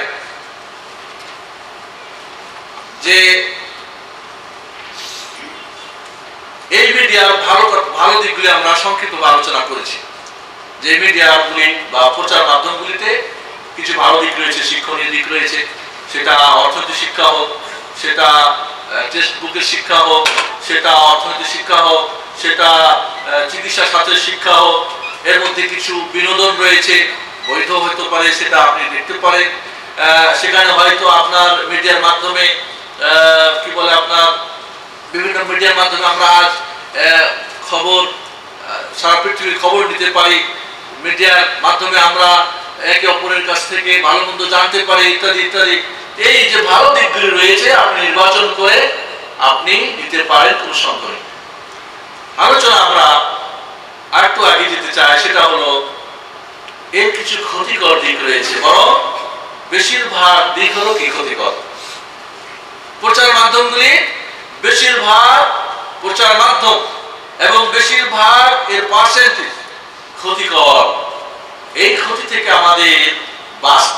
যে এই মিডিয়ার ভালো দিকগুলি আমরা সংক্ষিপ্ত আলোচনা করেছি, যে মিডিয়াগুলি বা প্রচার মাধ্যমগুলিতে কিছু ভালো দিক রয়েছে, শিক্ষণীয় দিক রয়েছে, সেটা অর্থনৈতিক শিক্ষা হোক, সেটা টেক্সট বুকের শিক্ষা হোক, সেটা অর্থনৈতিক শিক্ষা হোক, সেটা চিকিৎসা শাস্ত্রের শিক্ষা হোক, এর মধ্যে কিছু বিনোদন রয়েছে, বৈধ হতে পারে, সেটা আপনি দেখতে পারেন। সেখানে হয়তো আপনার মিডিয়ার মাধ্যমে কি বলে, আপনার বিভিন্ন মিডিয়ার মাধ্যমে আমরা আজ খবর, সারা পৃথিবীর খবর নিতে পারি, মিডিয়ার মাধ্যমে আমরা একে অপরের কাছ থেকে ভালো মন্দ জানতে পারি, ইত্যাদি ইত্যাদি। এই যে ভালো দিকগুলি রয়েছে, আপনি নির্বাচন করে আপনি নিতে পারেন, কোনো সন্দেহ নেই। আলোচনা আমরা আরেকটু আগে যেতে চাই, সেটা হলো এর কিছু ক্ষতিকর দিক রয়েছে, বরং বেশিরভাগ দিক হলো কি ক্ষতিকর। প্রচার মাধ্যমগুলি বেশিরভাগ প্রচার মাধ্যম এবং বেশিরভাগ এর পার্সেন্টেজ ক্ষতিকর। এই ক্ষতি থেকে আমাদের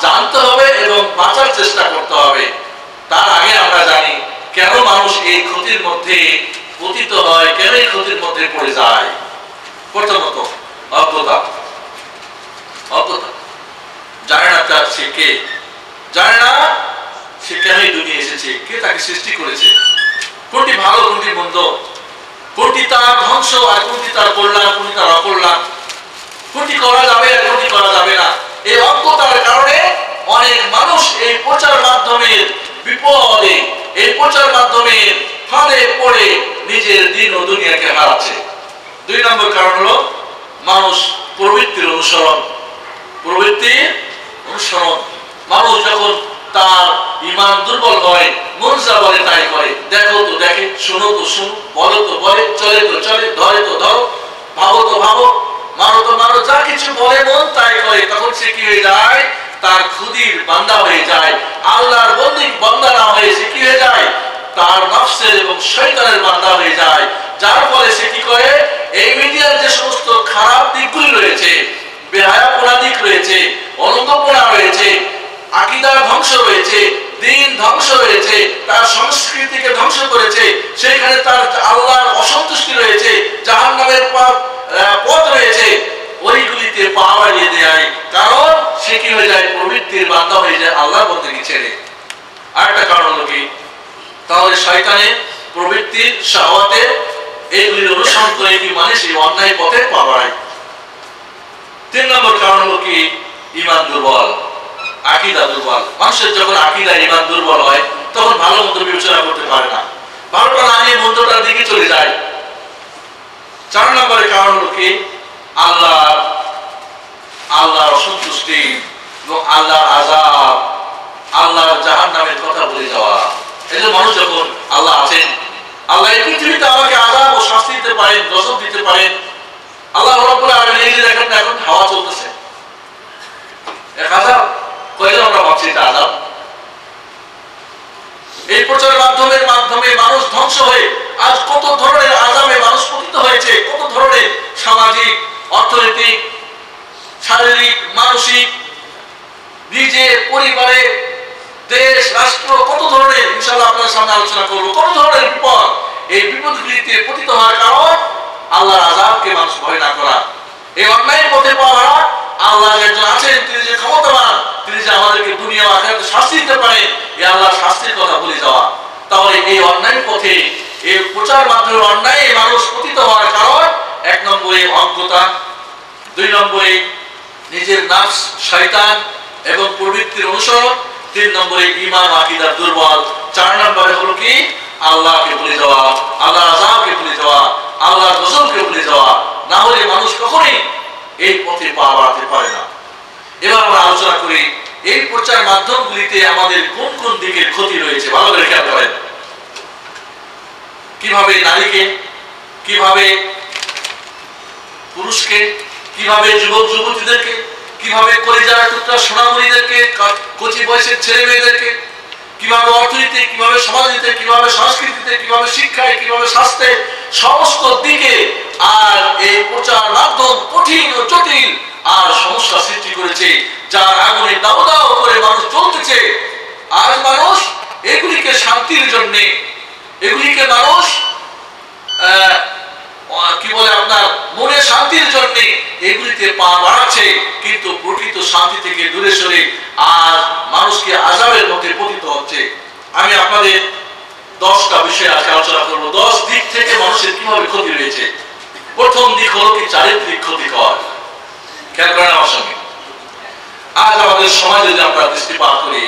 জানতে হবে এবং বাঁচার চেষ্টা করতে হবে। তার আগে আমরা জানি কেন মানুষ এই ক্ষতির মধ্যে পতিত হয়, কেন এই ক্ষতির মধ্যে পড়ে যায়। প্রথমত অজ্ঞতা। জানে না তার সে কে, জানে না সে কেনই দুনিয়া এসেছে, কে তাকে সৃষ্টি করেছে, কোনটি ভালো কোনটি মন্দ, কোনটি তার ধ্বংস আর কোনটি তার কল্যাণ, কোনটি তার অকল্যাণ, কোনটি করা যাবে আর কোনটি করা যাবে না। এই অজ্ঞতার কারণে অনেক মানুষ এই প্রচার মাধ্যমের বিপদে, এই প্রচার মাধ্যমের ফাঁদে পড়ে নিজের দিন ও দুনিয়াকে হারাচ্ছে। 2 নম্বর কারণ হলো মানুষ প্রবৃত্তির অনুসরণ। মানুষ যখন তার ঈমান দুর্বল হয়, মন যা বলে তাই করে, দেখো তো দেখে, শোনো তো শোনো, বলো তো বলে, চলে তো চলে, ধরে তো ধরো, ভাবো তো ভাবো, মানো তো মানো, যা কিছু বলে মন তাই করে। তখন সে কি হয়ে যায়? তার খুদির বান্দা হয়ে যায়, আল্লাহর বান্দা না হয়ে সে কি হয়ে যায়? তার নফসের এবং শয়তানের বান্দা হয়ে যায়। যার ফলে সে কি করে? এই মিডিয়ার যে সমস্ত খারাপ দিকগুলি রয়েছে, বেহায়াপনা দিক রয়েছে, অলঙ্ঘপনা রয়েছে, আকীদার ধ্বংস রয়েছে, দিন ধ্বংস রয়েছে, তার সংস্কৃতিকে ধ্বংস করেছে, সেখানে তার আল্লাহর অসন্তুষ্টি রয়েছে, জাহান্নামের পথ রয়েছে, ওইগুলিতে পা বাড়িয়ে দেয়। কারণ সে কি হয়ে যায়? প্রবৃত্তির বান্দা হয়ে যায় আল্লাহর বন্দেগী ছেড়ে। আরেকটা কারণ হলো কি? তাহলে শয়তানের প্রবৃত্তির শাহওয়াতের এইগুলির অনুসরণ করে কি মানুষ এই অন্যায় পথে পা বাড়ায়। 3 নম্বর কারণ হলো কি? ঈমান দুর্বল, আকীদা দুর্বল। মানুষের যখন আকীদা ঈমান দুর্বল হয়, তখন ভালো মন্দ বিবেচনা করতে পারে না, ভালোটা না নিয়ে মন্দটার দিকে চলে যায়। 4 নম্বরের কারণ হলো কি? আল্লাহর অসন্তুষ্টি এবং আল্লাহর আযাব, আল্লাহর জাহান্নামের কথা বলে যাওয়া। এই যে মানুষ যখন আল্লাহ আছেন, আল্লাহ এই পৃথিবীতে আমাকে আযাব ও শাস্তি দিতে পারেন, গজব দিতে পারেন। আল্লাহ রাব্বুল আলামিন এই যে দেখেন এখন হাওয়া চলতেছে, এক আযাব, কয়জন আমরা ভাবছি এটা আযাব? এই প্রচার মাধ্যমে মানুষ ধ্বংস হয়ে আজ কত ধরনের আযাবে মানুষ পতিত হয়েছে, কত ধরনের সামাজিক, অর্থনৈতিক, শারীরিক, মানসিক, নিজে পরিবারে, দেশ, রাষ্ট্র, কত ধরনের, ইনশাআল্লাহ আপনার সামনে আলোচনা করবো, কত ধরনের বিপদ এই বিপদগুলিতে পতিত হওয়ার কারণ আল্লাহর আযাবকে মানুষ ভয় না করা। এই অন্যায়ের পথে পা বাড়া, আল্লাহ একজন আছেন, তিনি যে ক্ষমতাবান, তিনি যে আমাদেরকে দুনিয়া ও আখিরাতে শাস্তি দিতে পারেন, এই আল্লাহর শাস্তির কথা ভুলে যাওয়া। তাহলে এই অন্যায়ের পথে, এই প্রচার মাধ্যমে অন্যায়ে মানুষ পতিত হওয়ার কারণ 1 নম্বরে অজ্ঞতা, 2 নম্বরে নিজের নফস, শয়তান এবং প্রবৃত্তির অনুসরণ, 3 নম্বরে ঈমান ও আকীদার দুর্বল, 4 নম্বরে হলো কি আল্লাহকে ভুলে যাওয়া, আল্লাহর আযাবকে ভুলে যাওয়া, আল্লাহর গজবকে ভুলে যাওয়া। না হলে মানুষ কখনোই এই পথে পা বাড়াতে পারে না। এবার আমরা আলোচনা করি এই প্রচার মাধ্যমগুলিতে আমাদের কোন কোন দিকের ক্ষতি রয়েছে। ভালো করে খেয়াল করেন, কিভাবে নারীকে, কিভাবে পুরুষকে, কিভাবে যুবক যুবতীদেরকে, কিভাবে কলিজার টুকরা সোনামণিদেরকে, কচি বয়সের ছেলে মেয়েদেরকে, কিভাবে অর্থনীতি, কিভাবে সমাজনীতিতে, কিভাবে সংস্কৃতিতে, কিভাবে শিক্ষায়, কিভাবে স্বাস্থ্যে, সমস্ত দিকে আর এই প্রচার মাধ্যম কঠিন ও জটিল আর সমস্যা সৃষ্টি করেছে, যার আগুনে দাও দাও করে মানুষ জ্বলতেছে। আর মানুষ এগুলিকে শান্তির জন্য, এগুলিকে মানুষ কি বলে আপনার মনে শান্তির জন্য এগুলিতে পা বাড়াচ্ছে, কিন্তু প্রকৃত শান্তি থেকে দূরে সরে আর মানুষকে আযাবের মধ্যে পতিত হচ্ছে। আমি আপনাদের 10টা বিষয় আজকে আলোচনা করবো, 10 দিক থেকে মানুষের কিভাবে ক্ষতি রয়েছে। প্রথম দিক হলো কি চারিত্রিক ক্ষতিকর। খেয়াল করেন আমার সঙ্গে, আজ আমাদের সমাজে যদি আমরা দৃষ্টিপাত করি,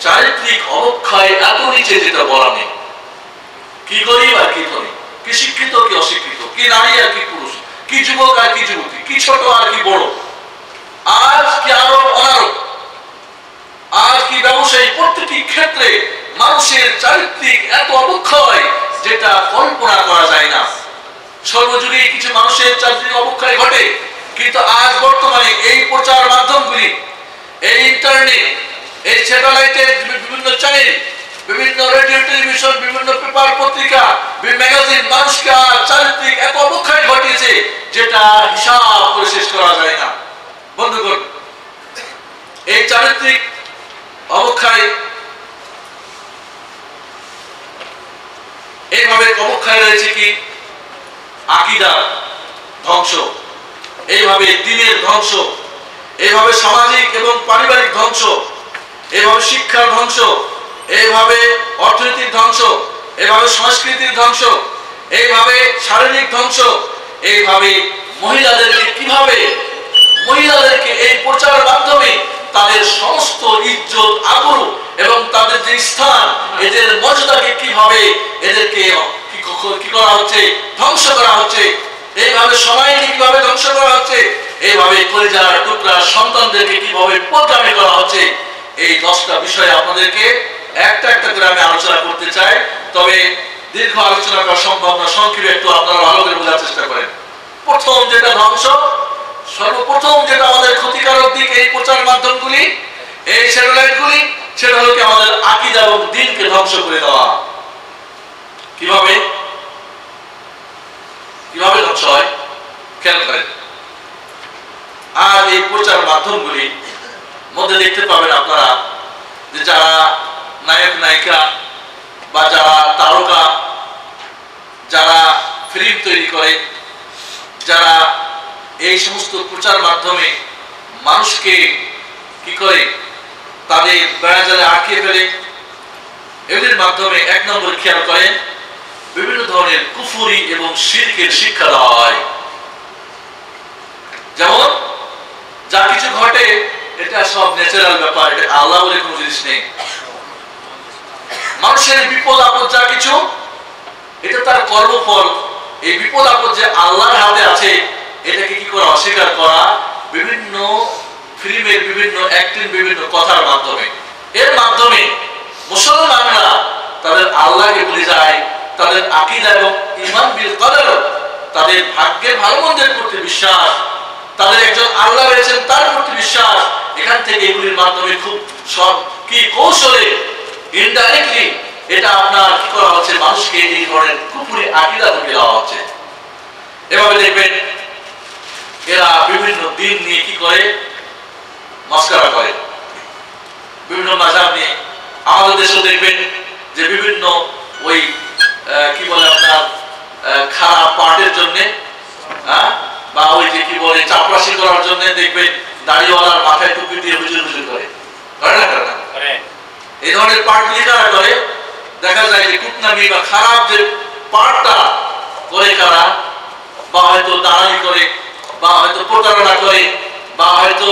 চারিত্রিক অবক্ষয় এত নিচে যেটা বলা নেই। কি গরিব আর কি ধনী, কি শিক্ষিত কি অশিক্ষিত, কি নারী আর কি পুরুষ, কি যুবক আর কি যুবতী, কি ছোট আর কি বড়, আজ কি আরব অনারব, আজ কি ব্যবসায়ী, প্রত্যেকটি ক্ষেত্রে মানুষের চারিত্রিক এত অবক্ষয় যেটা কল্পনা করা যায় না। সর্বযুগে কিছু মানুষের চারিত্রিক অবক্ষয় ঘটে, কিন্তু আজ বর্তমানে এই প্রচার মাধ্যমগুলি, এই ইন্টারনেট, এই স্যাটেলাইটের বিভিন্ন চ্যানেল, বিভিন্ন রেডিও টেলিভিশন, বিভিন্ন পেপার পত্রিকা, বিভিন্ন ম্যাগাজিন মানুষকে চারিত্রিক এত অবক্ষয় ঘটিয়েছে যেটা হিসাব করে শেষ করা যায় না। বন্ধুগণ, এই চারিত্রিক অবক্ষয় এইভাবে অবক্ষয় রয়েছে কি আকীদার ধ্বংস, এইভাবে দ্বীনের ধ্বংস, এইভাবে সামাজিক এবং পারিবারিক ধ্বংস, এইভাবে শিক্ষার ধ্বংস, এইভাবে অর্থনৈতিক ধ্বংস, এইভাবে সংস্কৃতির ধ্বংস, এইভাবে শারীরিক ধ্বংস, এইভাবে মহিলাদেরকে এই প্রচার মাধ্যমে তাদের সমস্ত ইজ্জত আবরু এবং তাদের যে স্থান, এদের মর্যাদাকে কিভাবে এদেরকে কি করা হচ্ছে, ধ্বংস করা হচ্ছে। এইভাবে সময়কে কিভাবে ধ্বংস করা হচ্ছে, এইভাবে কলিজার টুকরা সন্তানদেরকে কিভাবে প্রোগ্রামে করা হচ্ছে। এই 10টা বিষয়ে আপনাদেরকে একটা একটা করে আমি আলোচনা করতে চাই। তবে দীর্ঘ আলোচনা করা সম্ভব না, সংক্ষেপে একটু আপনারা ভালো করে বোঝার চেষ্টা করেন। প্রথম যেটা ধ্বংস, সর্বপ্রথম যেটা আমাদের ক্ষতিকারক দিক এই প্রচার মাধ্যমগুলি, এই স্যাটেলাইটগুলি, সেটা হলো কি আমাদের আকীদা এবং দ্বীনকে ধ্বংস করে দেওয়া। কিভাবে কিভাবে ধ্বংস হয় খেয়াল করেন। আর এই প্রচার মাধ্যমগুলি মধ্যে দেখতে পাবেন আপনারা যে যারা নায়ক নায়িকা বা যারা তারকা, যারা ফিল্ম তৈরি করে, যারা এই সমস্ত প্রচার মাধ্যমে মানুষকে কি করে তাদের বেড়াজালে আটকে ফেলে, এগুলির মাধ্যমে 1 নম্বর খেয়াল করেন বিভিন্ন ধরনের কুফরি এবং শিরকের শিক্ষা দেওয়া হয়। যেমন যা কিছু ঘটে এটা সব ন্যাচারাল ব্যাপার, এটা আল্লাহ বলে কোনো জিনিস নেই। মানুষের বিপদ আপদ যা কিছু এটা তার কর্মফল, এই বিপদ আপদ যে আল্লাহর হাতে আছে এটাকে কি করা, অস্বীকার করা বিভিন্ন ফিল্মের বিভিন্ন অ্যাক্টিং, বিভিন্ন কথার মাধ্যমে। এর মাধ্যমে মুসলমানরা তাদের আল্লাহকে ভুলে যায়, তাদের আকীদা এবং ঈমান বিল কদর, তাদের ভাগ্যের ভালো মন্দের প্রতি বিশ্বাস, তাদের একজন আল্লাহ রয়েছেন তার প্রতি বিশ্বাস। এখান থেকে এগুলির মাধ্যমে খুব সব কি কৌশলে ইনডাইরেক্টলি এটা আপনার কি করা হচ্ছে, মানুষকে এই ধরনের কুফরি আকীদা থেকে দেওয়া হচ্ছে। এভাবে দেখবেন এরা বিভিন্ন দিন নিয়ে কি করে, মস্করা করে, বিভিন্ন মাযহাব নিয়ে। আমাদের দেশেও দেখবেন যে বিভিন্ন ওই কি বলে আপনার খারাপ পার্টের জন্য, বা ওই যে কি বলে চাপরাশি করার জন্য দেখবেন দাড়িওয়ালার মাথায় টুপি দিয়ে হুজুর হুজুর করে না। এই ধরনের পার্টগুলি কারা করে? দেখা যায় যে কুটনামি বা খারাপ যে পার্টটা করে কারা, বা হয়তো দালালি করে, বা হয়তো প্রতারণা করে, বা হয়তো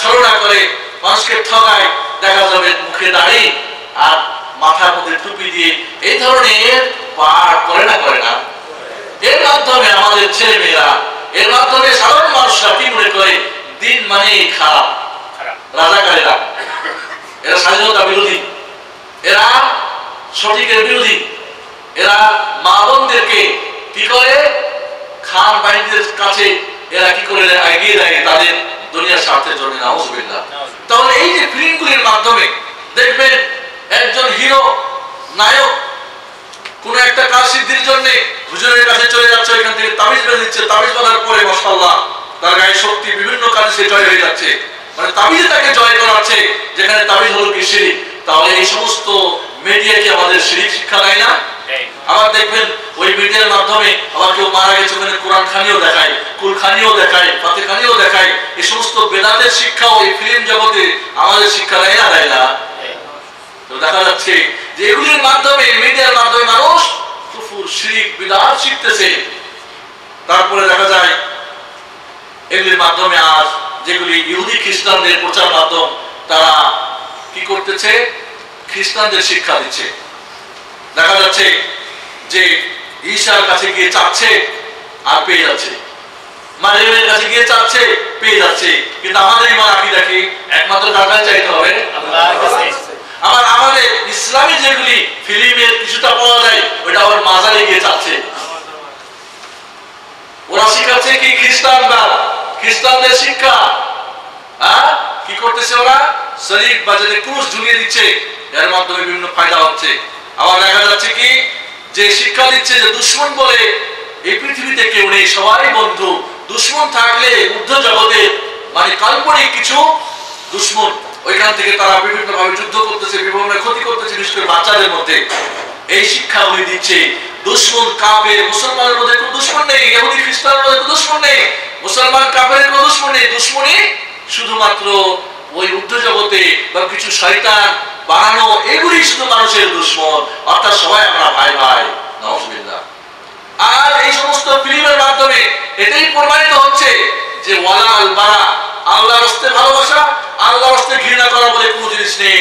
ছলনা করে, মানুষকে ঠকায়। দেখা যাবে মুখে দাড়ি আর মাথার মধ্যে টুপি দিয়ে এই ধরনের পার্ট করে না। এর মাধ্যমে আমাদের ছেলে মেয়েরা, এর মাধ্যমে সাধারণ মানুষরা কি মনে করে? দিন মানে খারাপ, রাজাকারেরা, এরা স্বাধীনতা বিরোধী, এরা সঠিকের বিরোধী, এরা মা বোনদেরকে কি করে খান বাহিনীদের কাছে এরা কি করে এগিয়ে দেয় তাদের দুনিয়ার স্বার্থের জন্য। নাউজুবিল্লাহ। তাহলে এই যে ফিল্মগুলির মাধ্যমে দেখবেন একজন হিরো নায়ক কোন একটা কাজ সিদ্ধির জন্য হুজুরের কাছে চলে যাচ্ছে, এখান থেকে তাবিজ বেঁধে দিচ্ছে, তাবিজ বাঁধার পরে মাশাআল্লাহ তার গায়ে শক্তি, বিভিন্ন কাজে সে জয় হয়ে যাচ্ছে, মানে তাবিজে তাকে জয় করাচ্ছে, যেখানে তাবিজ হলো কি শিরক। তাহলে এই সমস্ত মিডিয়া কি আমাদের শিরক শিক্ষা দেয় না? আবার দেখবেন ওই মিডিয়ার মাধ্যমে আবার কেউ মারা গেছে, ওখানে কোরআন খানিও দেখায়, কুল খানিও দেখায়, ফাতে খানিও দেখায়। এই সমস্ত বেদাতের শিক্ষাও এই ফিল্ম জগতে আমাদের শিক্ষা দেয় না? তো দেখা যাচ্ছে যে এগুলির মাধ্যমে, মিডিয়ার মাধ্যমে মানুষ কুফর, শিরক, বিদআত শিখতেছে। তারপরে দেখা যায় এগুলির মাধ্যমে আজ যেগুলি ইহুদি খ্রিস্টানদের প্রচার মাধ্যম, তারা কি করতেছে? খ্রিস্টানদের শিক্ষা দিচ্ছে। দেখা যাচ্ছে যে ঈসার কাছে গিয়ে চাচ্ছে আর পেয়ে যাচ্ছে, মারিয়ামের কাছে গিয়ে চাচ্ছে পেয়ে যাচ্ছে। কিন্তু আমাদের ইমান আকীদা কি? একমাত্র কার চাইতে হবে? আল্লাহর কাছে। আবার আমাদের ইসলামী যেগুলি ফিল্মের কিছুটা পাওয়া যায়, ওটা আবার মাজারে গিয়ে চাচ্ছে। ওরা শিখাচ্ছে কি? খ্রিস্টানদের শিক্ষা। কি করতেছে ওরা? শরীফ বা যে ক্রুশ ঝুলিয়ে দিচ্ছে, এর মাধ্যমে বিভিন্ন ফায়দা হচ্ছে। আবার দেখা যাচ্ছে কি যে শিক্ষা দিচ্ছে যে দুশমন বলে এই পৃথিবীতে কেউ নেই, সবাই বন্ধু। দুশমন থাকলে ঊর্ধ্ব জগতে মানে কাল্পনিক কিছু দুশমন, ওইখান থেকে তারা বিভিন্ন ভাবে যুদ্ধ করতেছে, বিভিন্ন ক্ষতি করতেছে, বিশেষ করে বাচ্চাদের মধ্যে। এই শিক্ষাগুলি দিচ্ছে। দুশমন কাফের, মুসলমানের মধ্যে কোনো দুশমন নেই, ইহুদি খ্রিস্টানের মধ্যে কোনো দুশমন নেই, মুসলমান কাফের কোনো দুশমন নেই। দুশমনী শুধুমাত্র ওই ঊর্ধ্ব জগতে বা কিছু শয়তান বানানো, এগুলি শুধু মানুষের দুশমন। অর্থাৎ সবাই আমরা ভাই ভাই। নাউজুবিল্লাহ। আর এই সমস্ত ফিল্মের মাধ্যমে এটাই প্রমাণিত হচ্ছে যে ওয়ালা আল বারা, আল্লাহর রাস্তায় ভালোবাসা, আল্লাহর রাস্তায় ঘৃণা করা বলে কোনো জিনিস নেই।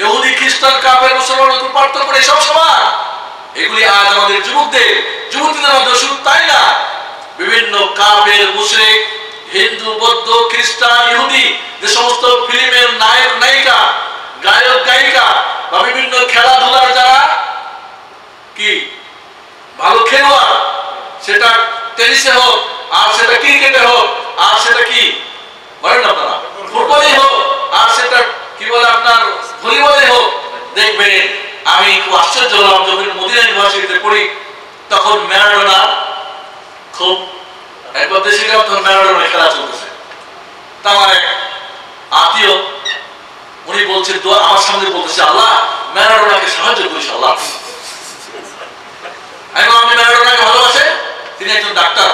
ইহুদি খ্রিস্টান কাফের মুসলমানের কোনো পার্থক্য নেই, সব সমান। এগুলি আজ আমাদের যুবতীদের মধ্যে শুধু তাই না, বিভিন্ন কাফের, মুশরিক, হিন্দু, বৌদ্ধ, খ্রিস্টান, ইহুদি যে সমস্ত ফিল্মের নায়ক নায়িকা, গায়ক গায়িকা বা বিভিন্ন খেলাধুলার যারা কি ভালো খেলোয়াড়, সেটা টেনিসে হোক, আর সেটা ক্রিকেটে হোক, আর সেটা কি বলেন আপনারা ফুটবলে হোক, আর সেটা কি বলে আপনার ভলিবলে হোক, দেখবেন আমি খুব আশ্চর্য হলাম যখন মদিনা ইউনিভার্সিটিতে পড়ি, তখন ম্যারাডোনা খুব একবার দেশে গেলাম, তখন ম্যারাডোনা খেলা চলতেছে। তা আমার এক আত্মীয় উনি বলছে, আমার সামনে বলতেছে, আল্লাহ ম্যারাডোনাকে সাহায্য করিস আল্লাহ। আমি ম্যারাডোনাকে ভালোবাসে, তিনি একজন ডাক্তার,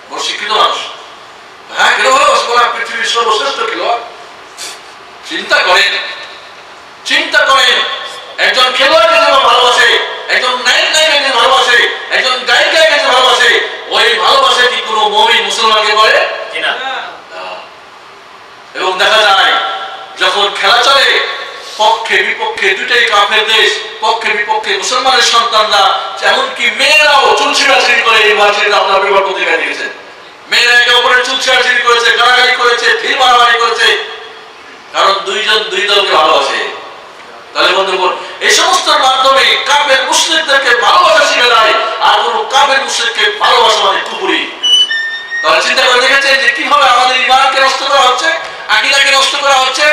বড় শিক্ষিত মানুষ। হ্যাঁ, কেন ভালোবাসবো না? পৃথিবীর সর্বশ্রেষ্ঠ খেলোয়াড়। চিন্তা করেন একজন খেলোয়াড়কে যেমন ভালোবাসে, একজন নায়িকাকে ভালোবাসে, একজন গায়িকাকে ভালোবাসে, ওই ভালোবাসা কি কোনো মুমিন মুসলমানকে করে কিনা? এবং দেখা যায় যখন খেলা চলে, পক্ষে বিপক্ষে দুটাই কাফের দেশ, পক্ষে বিপক্ষে মুসলমানের সন্তানরা, এমনকি মেয়েরাও চুল ছিঁড়াছিঁড়ি করে। এই ভার্সিটিতে আপনার বিভাগ পত্রিকা দিয়েছেন, মেয়েরা একে অপরের চুল ছিঁড়াছিঁড়ি করেছে, গালাগালি করেছে, ঢিল মারামারি করেছে, কারণ দুইজন দুই দলকে ভালোবাসে। তাহলে বন্ধুগণ, এই সমস্ত মাধ্যমে কাফের মুশরিকদেরকে ভালোবাসা শিখে দেয়, আর কোন কাফের মুশরিককে ভালোবাসা মানে কুফরি। তাহলে চিন্তা করে দেখেছেন যে কিভাবে আমাদের ঈমানকে নষ্ট করা হচ্ছে, আকীদাকে নষ্ট করা হচ্ছে।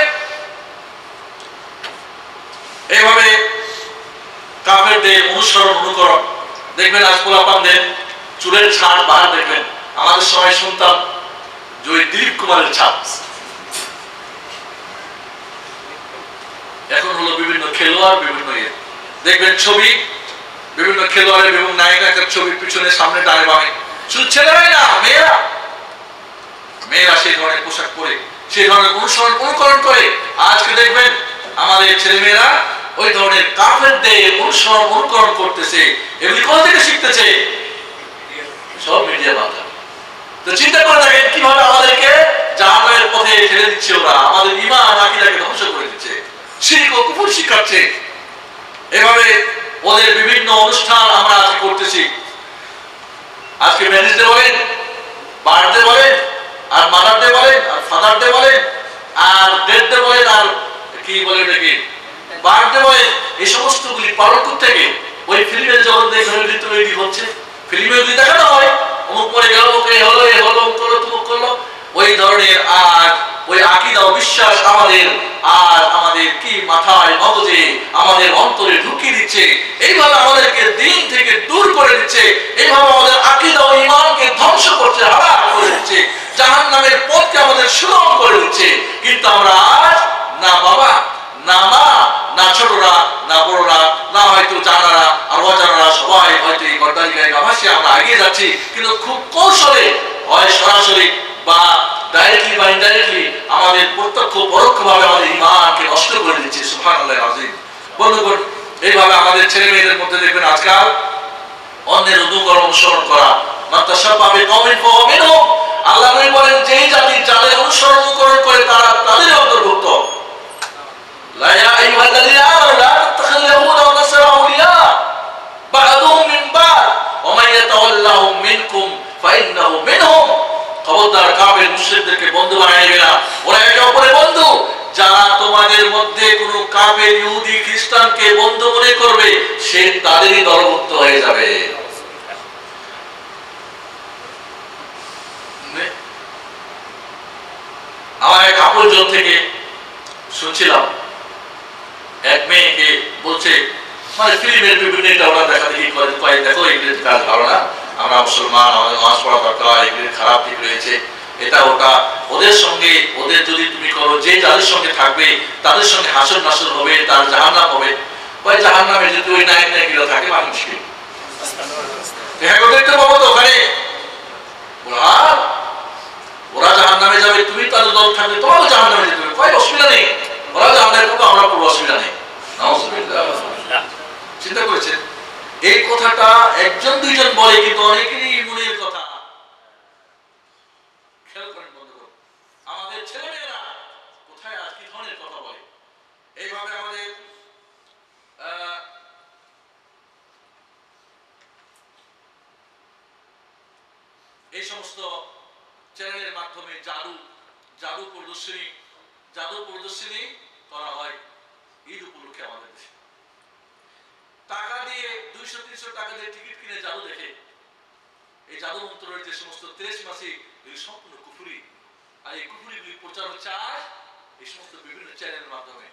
এইভাবে কাফেরদের অনুসরণ অনুকরণ দেখবেন। আজ পোলাপানদের চুলের ছাড় বাহার দেখবেন। আমাদের সময় শুনতাম যে ওই দিলীপ কুমারের ছাপ, এখন হলো বিভিন্ন খেলোয়াড়, বিভিন্ন দেখবেন ছবি, বিভিন্ন খেলোয়াড়ের বিভিন্ন নায়িকার ছবি পিছনে সামনে ডানে বামে, শুধু ছেলেরাই না, মেয়েরা সেই ধরনের পোশাক পরে সেই ধরনের অনুকরণ করে। আজকে দেখবেন আমাদের ছেলেমেয়েরা ওই ধরনের কাফেরদের অনুকরণ করতেছে। এগুলি কোথা থেকে শিখতেছে? সব মিডিয়া মাধ্যমে। তো চিন্তা করে দেখেন কিভাবে আমাদেরকে জাহান্নামের পথে ঠেলে দিচ্ছে ওরা, আমাদের ঈমান আকীদাকে ধ্বংস করে দিচ্ছে, শিরক ও কুফর শিখাচ্ছে। এভাবে ওদের বিভিন্ন অনুষ্ঠান আমরা আজকে করতেছি। আজকে ম্যারেজ ডে বলেন, বার্থডে বলেন, আর মাদার ডে বলেন, আর ফাদার ডে বলেন, আর ডেথ ডে বলেন, আর কি বলে এটাকে বার্থডে বলেন, এই সমস্তগুলি পালন করতে গিয়ে ওই ফিল্মের জগৎ দেখে তৈরি হচ্ছে। ফিল্মে যদি দেখানো হয় অমুক পরে গেল, ওকে হলো, এ হলো, অমুক করলো, তুমুক করলো, ওই ধরনের আর ওই আকীদা ও বিশ্বাস আমাদের কি মাথায় মগজে আমাদের অন্তরে ঢুকিয়ে দিচ্ছে। এইভাবে আমাদেরকে দিন থেকে দূর করে দিচ্ছে, এইভাবে আমাদের আকীদা ও ঈমানকে ধ্বংস করছে, হারাম করে দিচ্ছে, জাহান্নামের পথকে আমাদের সুগম করে দিচ্ছে। কিন্তু আমরা আজ না বাবা, না মা, না ছোটরা, না বড়রা, না হয়তো জানারা আর অজানারা সবাই হয়তো এই গড্ডালিকায় গাভাসে আমরা এগিয়ে যাচ্ছি। কিন্তু খুব কৌশলে, হয় সরাসরি বা ডাইরেক্টলি বা ইনডাইরেক্টলি আমাদের প্রত্যক্ষ পরোক্ষভাবে আমাদের ঈমানকে নষ্ট করে দিচ্ছে। সুবহানাল্লাহ আযীম। বন্ধুগণ, এইভাবে আমাদের ছেলে মেয়েদের মধ্যে দেখবেন আজকাল অন্যের অনুসরণ করা, মাতাশাব্বাহা বিকওমিন ফাহুয়া মিনহুম। আল্লাহ নবী বলেন, যেই জাতি যাদের অনুকরণ করে তারা তাদের অন্তর্ভুক্ত। লা ইয়া আইয়ুহাল্লাযীনা আমানু লা তাত্তাখিযুল ইয়াহুদা ওয়ান নাসারা আউলিয়া বা'দুহুম মিন বা'দ ওয়া মান ইয়াতাওয়াল্লাহুম মিনকুম ফাইন্নাহু মিনহুম। খবরদার কাফের মুশরিকদেরকে বন্ধু বানিয়ে নেবে না, ওরা একে অপরের বন্ধু। যারা তোমাদের মধ্যে কোনো কাফের ইহুদি খ্রিস্টানকে বন্ধু মনে করবে, সে তাদেরই দলভুক্ত হয়ে যাবে। আমার এক আপনজন থেকে শুনছিলাম, এক মেয়েকে বলছে, মানে ফিল্মের বিভিন্ন ওরা দেখা দেখি করে, দেখো এগুলির কাজ ভালো না, আমরা মুসলমান, আমাদের নামাজ পড়া দরকার, এগুলির খারাপ দিক রয়েছে, এটা ওটা, ওদের সঙ্গে ওদের যদি তুমি করো, যে যাদের সঙ্গে থাকবে তাদের সঙ্গে হাসর নাসর হবে, তার জাহান্নাম হবে। ওই জাহান্নামে যদি ওই নায়ক নায়িকা থাকে, মানুষ মুশকিল। হ্যাঁ, দেখতে পাবো তো ওখানে ওরা জাহান্নামে যাবে, তুমি তাদের দল থাকবে, তোমারও জাহান্নামে যেতে হবে, কোনো অসুবিধা নেই। ওরা জাহান্নামে করবো, আমরা কোনো অসুবিধা নেই। নাউযুবিল্লাহ। চিন্তা করেছেন এই কথাটা একজন দুইজন বলে, কিন্তু অনেকেরই মনের কথা। খেয়াল করেন বন্ধুগণ, আমাদের ছেলেমেয়েরা কোথায় আর কি ধরনের কথা বলে। এইভাবে আমাদের এই সমস্ত চ্যানেলের মাধ্যমে জাদু প্রদর্শনী করা হয় ঈদ উপলক্ষে আমাদের দেশে। টাকা দিয়ে 200-300 টাকা দিয়ে টিকিট কিনে জাদু দেখে, এই জাদু মন্ত্রের যে সমস্ত 23 মাসি, এগুলি সম্পূর্ণ কুফরি। আর এই কুফরিগুলি প্রচার হচ্ছে আজ এই সমস্ত বিভিন্ন চ্যানেলের মাধ্যমে।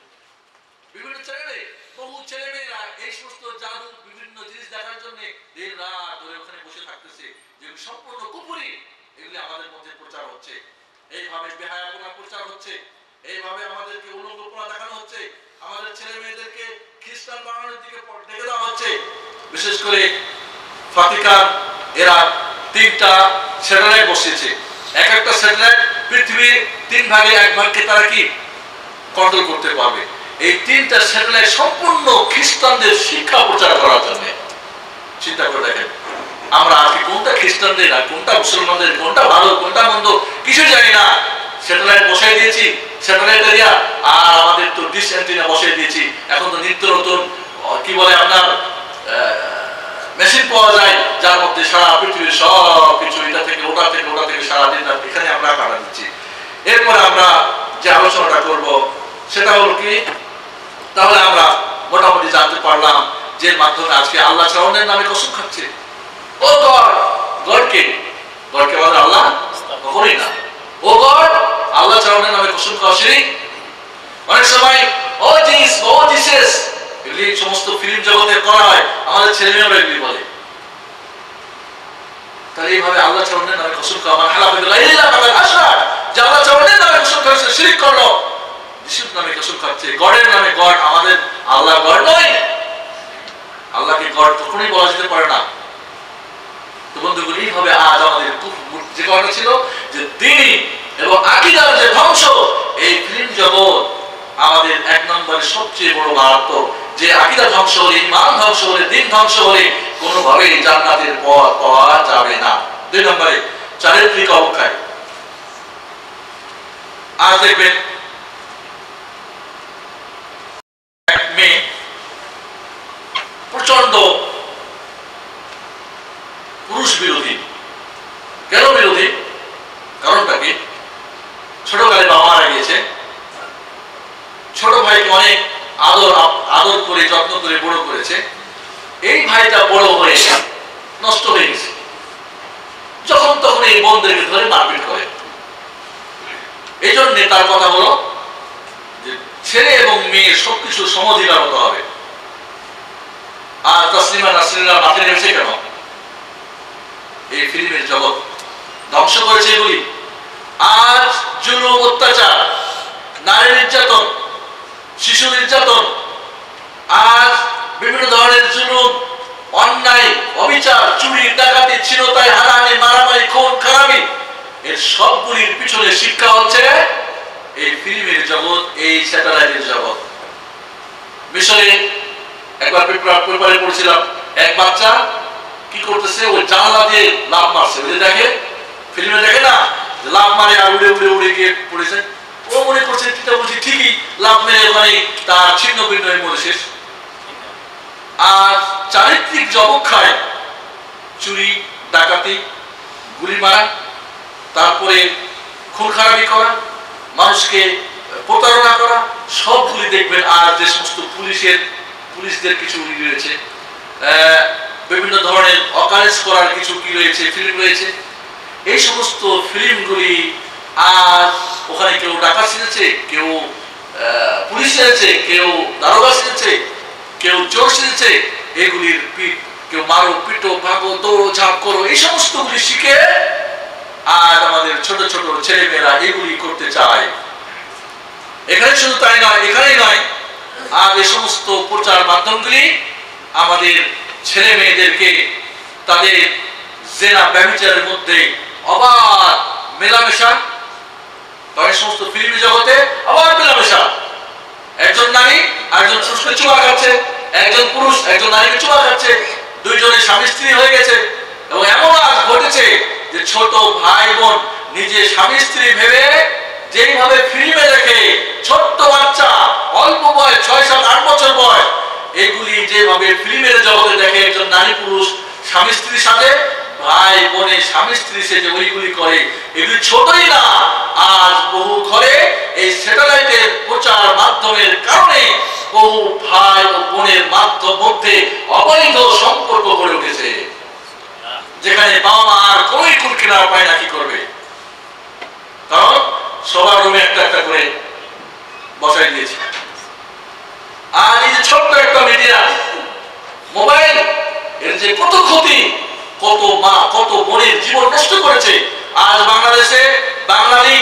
বিভিন্ন চ্যানেলে বহু ছেলেমেয়েরা এই সমস্ত জাদু বিভিন্ন জিনিস দেখার জন্য দিন রাত ধরে ওখানে বসে থাকতেছে, যেগুলি সম্পূর্ণ কুফরি। এগুলি আমাদের মধ্যে প্রচার হচ্ছে, এইভাবে বেহায়াপনা প্রচার হচ্ছে, এইভাবে আমাদেরকে উলঙ্গপনা দেখানো হচ্ছে, আমাদের ছেলে মেয়েদেরকে খ্রিস্টান বানানোর দিকে ডেকে দেওয়া হচ্ছে। বিশেষ করে ফাতিকার এরা 3টা স্যাটেলাইট বসিয়েছে। এক একটা স্যাটেলাইট পৃথিবীর 3 ভাগে 1 ভাগকে তারা কি কন্ট্রোল করতে পারবে। এই 3টা স্যাটেলাইট সম্পূর্ণ খ্রিস্টানদের শিক্ষা প্রচার করার জন্য। চিন্তা করে দেখেন, আমরা আজকে কোনটা খ্রিস্টানদের আর কোনটা মুসলমানদের, কোনটা ভালো কোনটা মন্দ কিছু জানি না। স্যাটেলাইট বসাই দিয়েছি, স্যাটেলাইট এরিয়া, আর আমাদের তো ডিশ অ্যান্টেনা বসাই দিয়েছি। এখন তো নিত্য নতুন কি বলে আপনার মেশিন পাওয়া যায়, যার মধ্যে সারা পৃথিবীর সব কিছু এটা থেকে ওটা থেকে সারাদিন এখানে আমরা কাটা দিচ্ছি। এরপরে আমরা যে আলোচনাটা করব সেটা হলো কি, তাহলে আমরা মোটামুটি জানতে পারলাম যে মাধ্যমে আজকে আল্লাহ ছাড়ানোর নামে কসম খাচ্ছে। ও গডকে বলে আল্লাহ কখনই না। ও গড, আল্লাহ ছাড়ানোর নামে কসম খাওয়া শিরক। অনেক সময় ও জিসাস এগুলি সমস্ত ফিল্ম জগতে করা হয়, আমাদের ছেলেমেয়েরা এগুলি বলে। তাহলে এইভাবে আল্লাহ ছাড়ানোর নামে কসম খাওয়া মানে হালাফা বিল্লাহ ইল্লা ফাকাদ আশরাক, যে আল্লাহ ছাড়ানোর নামে কসম খাওয়া সে শিরক করলো। যিশুর নামে কসম খাচ্ছে, গডের নামে গড, আমাদের আল্লাহ গড নয়। আল্লাহকে গড কখনোই বলা যেতে পারে না। তো বন্ধুগণ, এইভাবে আজ আমাদের যে কথা ছিল যে দিন এবং আকীদার যে ধ্বংস, এই ফিল্ম জগৎ আমাদের এক নম্বরে সবচেয়ে বড় মারাত্মক। যে আকীদা ধ্বংস হলে, ঈমান ধ্বংস হলে, দিন ধ্বংস হলে কোনোভাবেই জান্নাতের পথ পাওয়া যাবে না। 2 নম্বরে চারিত্রিক অবক্ষয়। আজ দেখবেন এক মেয়ে প্রচন্ড পুরুষ বিরোধী। কেন বিরোধী? কারণটা কি? ছোটকালে বাবা মারা গিয়েছে, ছোট ভাইকে অনেক আদর করে যত্ন করে বড় করেছে। এই ভাইটা বড় হয়ে নষ্ট হয়ে গেছে, যখন তখন এই বোনদেরকে ধরে মারপিট করে। এই জন্য তার কথা হলো যে ছেলে এবং মেয়ের সবকিছু সমধিকার হতে হবে। আর তাসলিমা নাসরিনরা মাঠে নেমেছে কেন? এই ফিল্মের জগৎ ধ্বংস করেছে এগুলি। আজ জুলুম, অত্যাচার, নারী নির্যাতন, শিশু নির্যাতন, আজ বিভিন্ন ধরনের জুলুম, অন্যায়, অবিচার, চুরি, ডাকাতি, ছিনতাই, হারাহানি, মারামারি, খুন খারাপি, এর সবগুলির পিছনে শিক্ষা হচ্ছে এই ফিল্মের জগৎ, এই স্যাটেলাইটের জগৎ। মিশরে একবার পেপারে পড়ছিলাম, এক বাচ্চা কি করতেছে, ওই জানালা দিয়ে লাফ মারছে। ওই যে দেখে ফিল্মে, দেখে না, লাফ মারে আর উড়ে উড়ে উড়ে গিয়ে পড়েছে। ও মনে করছে এটা বুঝি ঠিকই লাফ মেরে ওখানে তার ছিন্ন ভিন্ন হয়ে মরে শেষ। আর চারিত্রিক যে অবক্ষয়, চুরি, ডাকাতি, গুলি মারা, তারপরে খুন খারাপি করা, মানুষকে প্রতারণা করা, সবগুলি দেখবেন। আর যে সমস্ত পুলিশদের কিছু রয়েছে, বিভিন্ন ধরনের অকারেজ করার কিছু কি রয়েছে, ফিল্ম রয়েছে। এই সমস্ত ফিল্মগুলি আজ ওখানে কেউ ডাকাত শিখেছে, কেউ পুলিশ শিখেছে, কেউ দারোগা শিখেছে, কেউ চোর শিখেছে। এগুলির কেউ মারো, পিটো, ভাগো, দৌড়ো, ঝাঁপ করো, এই সমস্তগুলি শিখে আজ আমাদের ছোট ছোট ছেলে মেয়েরা এগুলি করতে চায়। এখানে শুধু তাই নয়, এখানেই নয়, আর এই সমস্ত প্রচার মাধ্যমগুলি আমাদের ছেলে মেয়েদেরকে তাদের জেনা ব্যভিচারের মধ্যে আবার মেলামেশা, তাই সমস্ত ফিল্ম জগতে আবার মেলামেশা। একজন নারী আরেকজন পুরুষকে চুমা খাচ্ছে, একজন পুরুষ একজন নারীকে চুমা খাচ্ছে, দুইজনের স্বামী স্ত্রী হয়ে গেছে। এবং এমন আজ ঘটেছে যে ছোট ভাই বোন নিজে স্বামী স্ত্রী ভেবে যেইভাবে ফিল্মে দেখে, ছোট্ট বাচ্চা অল্প বয়স 6, 7, 8 বছর বয়স, এগুলি যেভাবে ফিল্মের জগতে দেখে একজন নারী পুরুষ স্বামী স্ত্রীর সাথে, ভাই বোনের স্বামী স্ত্রী সাথে ওইগুলি করে। এগুলি ছোটই না, আজ বহু ঘরে এই স্যাটেলাইটের প্রচার মাধ্যমের কারণে বহু ভাই ও বোনের মধ্যে অবৈধ সম্পর্ক গড়ে উঠেছে, যেখানে বাবা মা আর কোন কুল কিনারা পায় না। কি করবে? কারণ সবার রুমে একটা একটা করে বসাই দিয়েছে। আর এই যে ছোট্ট একটা মিডিয়া মোবাইল, এর যে কত ক্ষতি, কত মা কত বোনের জীবন নষ্ট করেছে। আজ বাংলাদেশে বাঙালি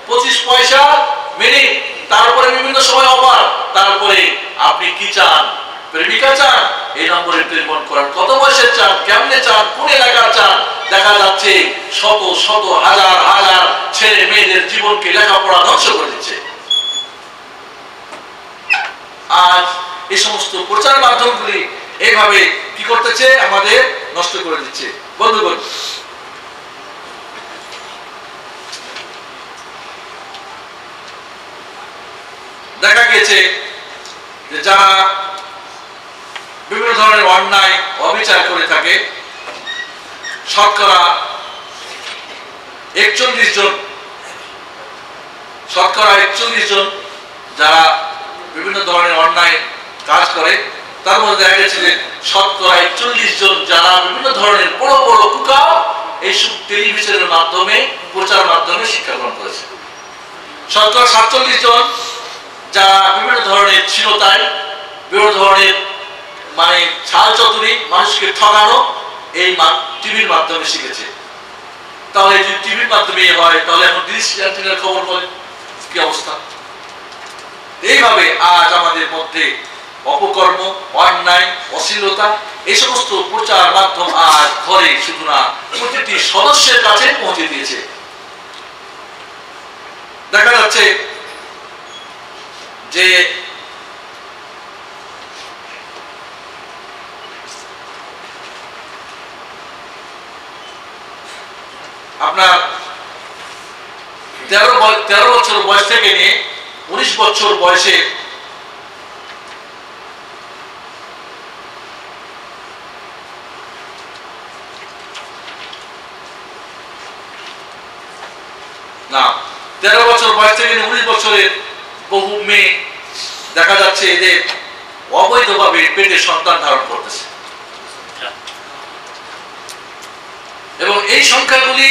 25 পয়সা মিনিট, তারপরে বিভিন্ন সময় অফার, তারপরে আপনি কি চান, প্রেমিকা চান, এই নম্বরে টেলিফোন করার, কত বয়সের চান, কেমনে চান, কোন এলাকার চান। দেখা যাচ্ছে শত শত হাজার হাজার ছেলে মেয়েদের জীবনকে লেখাপড়া ধ্বংস করে দিচ্ছে। আজ এই সমস্ত প্রচার মাধ্যমগুলি এইভাবে কি করতেছে, আমাদের নষ্ট করে দিচ্ছে। বন্ধুগণ, দেখা গেছে যে যারা বিভিন্ন ধরনের অন্যায় অবিচার করে থাকে, শতকরা 41 জন, শতকরা 41 জন যারা বিভিন্ন ধরনের অন্যায় কাজ করে, তার মধ্যে দেখা গেছে যে শতকরা 41 জন যারা বিভিন্ন ধরনের বড় বড় কুকাম এইসব টেলিভিশনের মাধ্যমে, প্রচার মাধ্যমে শিক্ষা গ্রহণ করেছে। শতকরা 47 জন যারা বিভিন্ন ধরনের ছিনতাই, বিভিন্ন ধরনের মানে ছাল চতুরি, মানুষকে ঠকানো, এই টিভির মাধ্যমে শিখেছে। তাহলে যদি টিভির মাধ্যমে হয়, তাহলে এখন ডিজিটাল খবর বলে কি অবস্থা। এইভাবে আজ আমাদের মধ্যে অপকর্ম, অন্যায়, অশ্লীলতা, এই সমস্ত প্রচার মাধ্যম আজ ঘরে শুধু না প্রতিটি সদস্যের কাছে পৌঁছে দিয়েছে। দেখা যাচ্ছে যে আপনার 13 বছর বয়স থেকে নিয়ে 19 বছর বয়সে না 13 বছর বয়স থেকে 19 বছরের বহু মেয়ে দেখা যাচ্ছে এদের অবৈধভাবে পেটে সন্তান ধারণ করতেছে, এবং এই সংখ্যাগুলি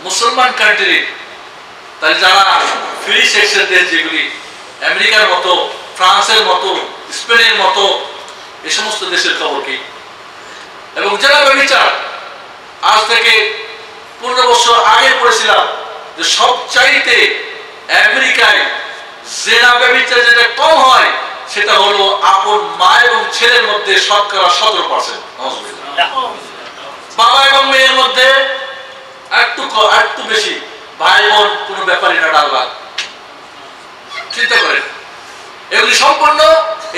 মুসলমান কান্ট্রি, তাহলে যারা ফ্রি সেক্সের দেশ যেগুলি আমেরিকার মতো, ফ্রান্সের মতো, স্পেনের মতো, এই সমস্ত দেশের খবর কি? এবং যারা ব্যভিচার, আজ থেকে 15 বছর আগে পড়েছিলাম যে সবচাইতে আমেরিকায় জেনা ব্যভিচার যেটা কম হয় সেটা হলো আপন মা এবং ছেলের মধ্যে শতকরা 17%। বাবা এবং মেয়ের মধ্যে একটু বেশি, ভাই বোন কোনো ব্যাপারই না, ডালবাগ। চিন্তা করেন, এগুলি সম্পূর্ণ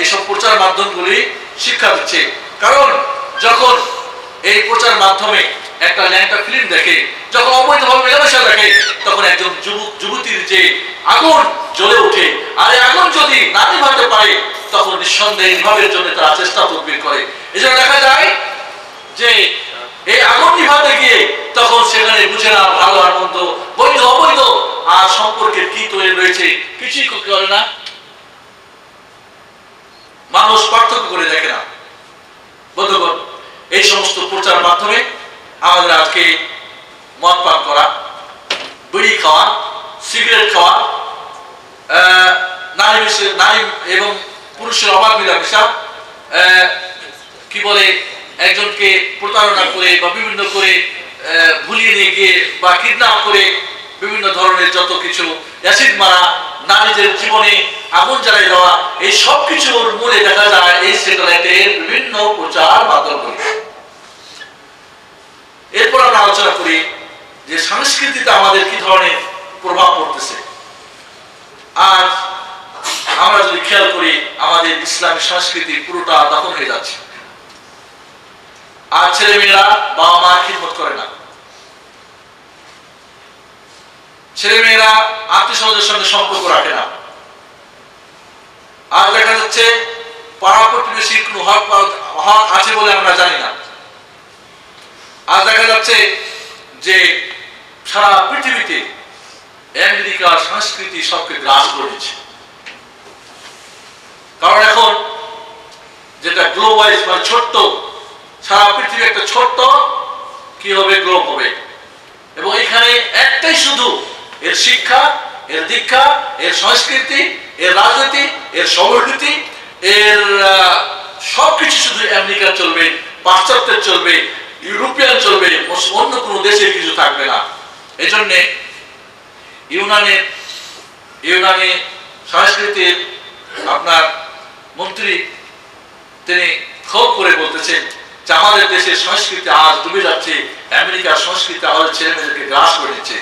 এইসব প্রচার মাধ্যমগুলি শিক্ষা দিচ্ছে। কারণ যখন এই প্রচার মাধ্যমে একটা ল্যাংটা ফিল্ম দেখে, যখন অবৈধভাবে মেলামেশা দেখে, তখন একজন যুবতীর যে আগুন জ্বলে ওঠে, আর এই আগুন যদি না নিভাতে পারে তখন নিঃসন্দেহে নিভাবের জন্য তারা চেষ্টা তদবির করে। এজন্য দেখা যায় যে এই আগুন নিভাতে গিয়ে তখন সেখানে বুঝে না ভালো আর মন্দ, বৈধ অবৈধ আর সম্পর্কের কি তৈরি রয়েছে কিছুই করে না, মানুষ পার্থক্য করে দেখে না। বন্ধুগণ, এই সমস্ত প্রচার মাধ্যমে আমাদের আজকে মদ পান করা, বিড়ি খাওয়া, সিগারেট খাওয়া, নারী এবং পুরুষের অবাধ মিলামেশা, কি বলে একজনকে প্রতারণা করে বা বিভিন্ন করে ভুলিয়ে নিয়ে গিয়ে বা কিডন্যাপ করে বিভিন্ন ধরনের যত কিছু, অ্যাসিড মারা, নারীদের জীবনে আগুন জ্বালাই দেওয়া, এই সব কিছুর মূলে দেখা যায় এই স্যাটেলাইটের বিভিন্ন প্রচার মাধ্যম। এরপর আমরা আলোচনা করি যে সংস্কৃতিতে আমাদের কি ধরনের প্রভাব পড়তেছে। আজ আমরা যদি খেয়াল করি আমাদের ইসলামী সংস্কৃতি পুরোটা দখল হয়ে যাচ্ছে। আর ছেলেমেয়েরা বাবা মার খিদমত করে না, ছেলেমেয়েরা আত্মীয় স্বজনের সঙ্গে সম্পর্ক রাখে না। আর দেখা যাচ্ছে পাড়া প্রতিবেশীর কোনো হক আছে বলে আমরা জানি না। আজ দেখা যাচ্ছে যে সারা পৃথিবীতে আমেরিকার সংস্কৃতি সবকে গ্রাস করে দিচ্ছে। কারণ এখন যেটা গ্লোবালাইজ বা ছোট্ট, সারা পৃথিবী একটা ছোট্ট কি হবে, গ্লোব হবে, এবং এখানে একটাই শুধু এর শিক্ষা, এর দীক্ষা, এর সংস্কৃতি, এর রাজনীতি, এর সংস্কৃতি, এর সবকিছু শুধু আমেরিকার চলবে, পাশ্চাত্যের চলবে, ইউরোপিয়ান চলবে, অন্য কোনো দেশের কিছু থাকবে না। এই জন্যে ইউনানি সংস্কৃতির আপনার মন্ত্রী তিনি ক্ষোভ করে বলতেছেন যে আমাদের দেশের সংস্কৃতি আজ ডুবে যাচ্ছে, আমেরিকার সংস্কৃতি আমাদের ছেলে মেয়েদেরকে গ্রাস করে নিচ্ছে।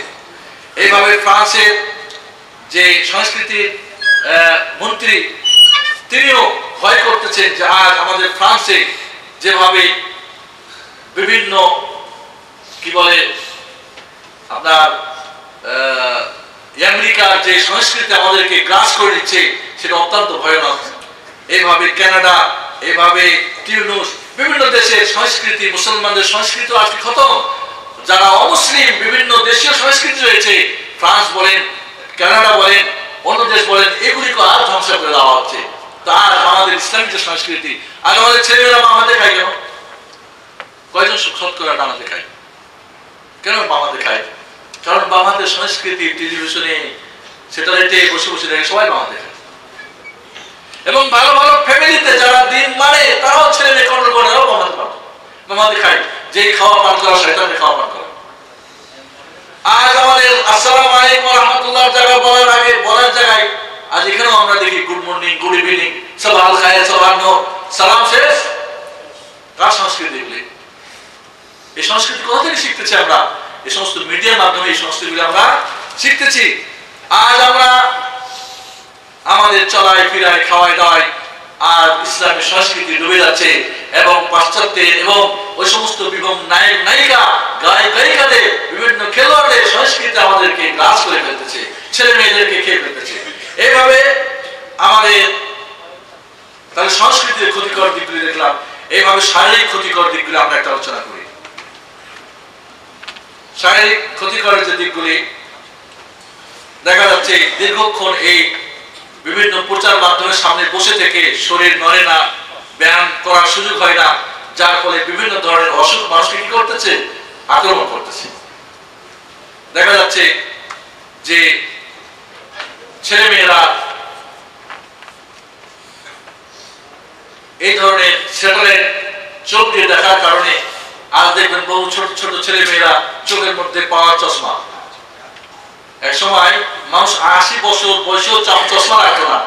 এইভাবে ফ্রান্সের যে সংস্কৃতির মন্ত্রী তিনিও ভয় করতেছেন যে আজ আমাদের ফ্রান্সে যেভাবে বিভিন্ন কি বলে আপনার আমেরিকার যে সংস্কৃতি আমাদেরকে গ্রাস করে নিচ্ছে সেটা অত্যন্ত ভয়ানক। এইভাবে কানাডা, এইভাবে টিউনিস, বিভিন্ন দেশের সংস্কৃতি, মুসলমানদের সংস্কৃতি আজকে খতম। যারা অমুসলিম বিভিন্ন দেশীয় সংস্কৃতি রয়েছে, ফ্রান্স বলেন, কানাডা বলেন, অন্য দেশ বলেন, এগুলিকে আর ধ্বংস করে দেওয়া হচ্ছে। তার আমাদের ইসলামিক যে সংস্কৃতি, আর আমাদের ছেলেমেয়েরা মামা দেখায় কেন? কয়জন শতকরা ডানা দেখায় কেন? মামা দেখায় কারণ বাংলাদেশ সংস্কৃতি টেলিভিশনে স্যাটেলাইটে বসে বসে দেখে সবাই মামা দেখায়। এবং ভালো ভালো ফ্যামিলিতে যারা দিন মানে তারাও ছেলে মেয়ে কন্ট্রোল করে, মামা দেখায়, যেই খাওয়া পান করা শয়তানের খাওয়া পান করা। আজ আমাদের আসসালামু আলাইকুম ওয়া রাহমাতুল্লাহ জায়গা বলার আগে বলার জায়গায় আজ এখানেও আমরা দেখি গুড মর্নিং, গুড ইভিনিং, সবাল খায় সবান্ন সালাম শেষ। কার সংস্কৃতি এগুলি? এই সংস্কৃতি কোথা থেকে শিখতেছি আমরা? এই সমস্ত মিডিয়ার মাধ্যমে এই সংস্কৃতিগুলি আমরা শিখতেছি। আজ আমরা আমাদের চলায় ফিরায় খাওয়ায় দাওয়ায় আর ইসলামী সংস্কৃতি ডুবে যাচ্ছে এবং পাশ্চাত্যের এবং ওই সমস্ত বিভম নায়ক নায়িকা গায়ক গায়িকাদের বিভিন্ন খেলোয়াড়দের সংস্কৃতি আমাদেরকে গ্রাস করে ফেলতেছে, ছেলে মেয়েদেরকে খেয়ে ফেলতেছে। এইভাবে আমাদের তাহলে সংস্কৃতির ক্ষতিকর দিকগুলি দেখলাম, এইভাবে শারীরিক ক্ষতিকর দিকগুলি আমরা একটা আলোচনা করি। শারীরিক ক্ষতিকরের যে দিকগুলি দেখা যাচ্ছে, দীর্ঘক্ষণ এই বিভিন্ন প্রচার মাধ্যমের সামনে বসে থেকে শরীর নড়ে না, ব্যায়াম করার সুযোগ হয় না, যার ফলে বিভিন্ন ধরনের অসুখ মানুষকে কি করতেছে, আক্রমণ করতেছে। দেখা যাচ্ছে যে ছেলে মেয়েরা এই ধরনের স্যাটেলাইট চোখ দিয়ে দেখার কারণে আজ দেখবেন বহু ছোট ছোট ছেলে মেয়েরা চোখের মধ্যে পাওয়ার চশমা। এক সময় মানুষ 80 বছর বয়সেও চশমা রাখতো না।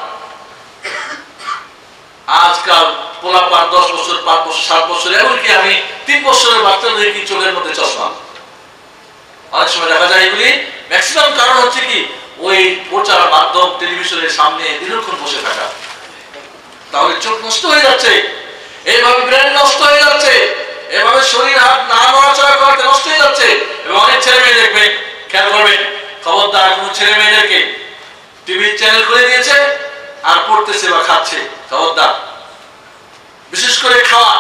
আজকাল পোলাপান 10 বছর 5 বছর 7 বছর এমনকি আমি 3 বছরের বাচ্চাদের দেখি চোখের মধ্যে চশমা। অনেক সময় দেখা যায় এগুলি ম্যাক্সিমাম কারণ হচ্ছে কি ওই প্রচার মাধ্যম টেলিভিশনের সামনে দীর্ঘক্ষণ বসে থাকা। তাহলে চোখ নষ্ট হয়ে যাচ্ছে, এইভাবে ব্রেন নষ্ট হয়ে যাচ্ছে, এভাবে শরীর হাত না নড়াচড়া করতে নষ্ট হয়ে যাচ্ছে। এবং অনেক ছেলে মেয়ে দেখবেন, খেয়াল করবেন, খবরদার কোন ছেলে মেয়েদেরকে টিভির চ্যানেল খুলে দিয়েছে আর পড়তেছে বা খাচ্ছে, খবরদার। বিশেষ করে খাওয়া,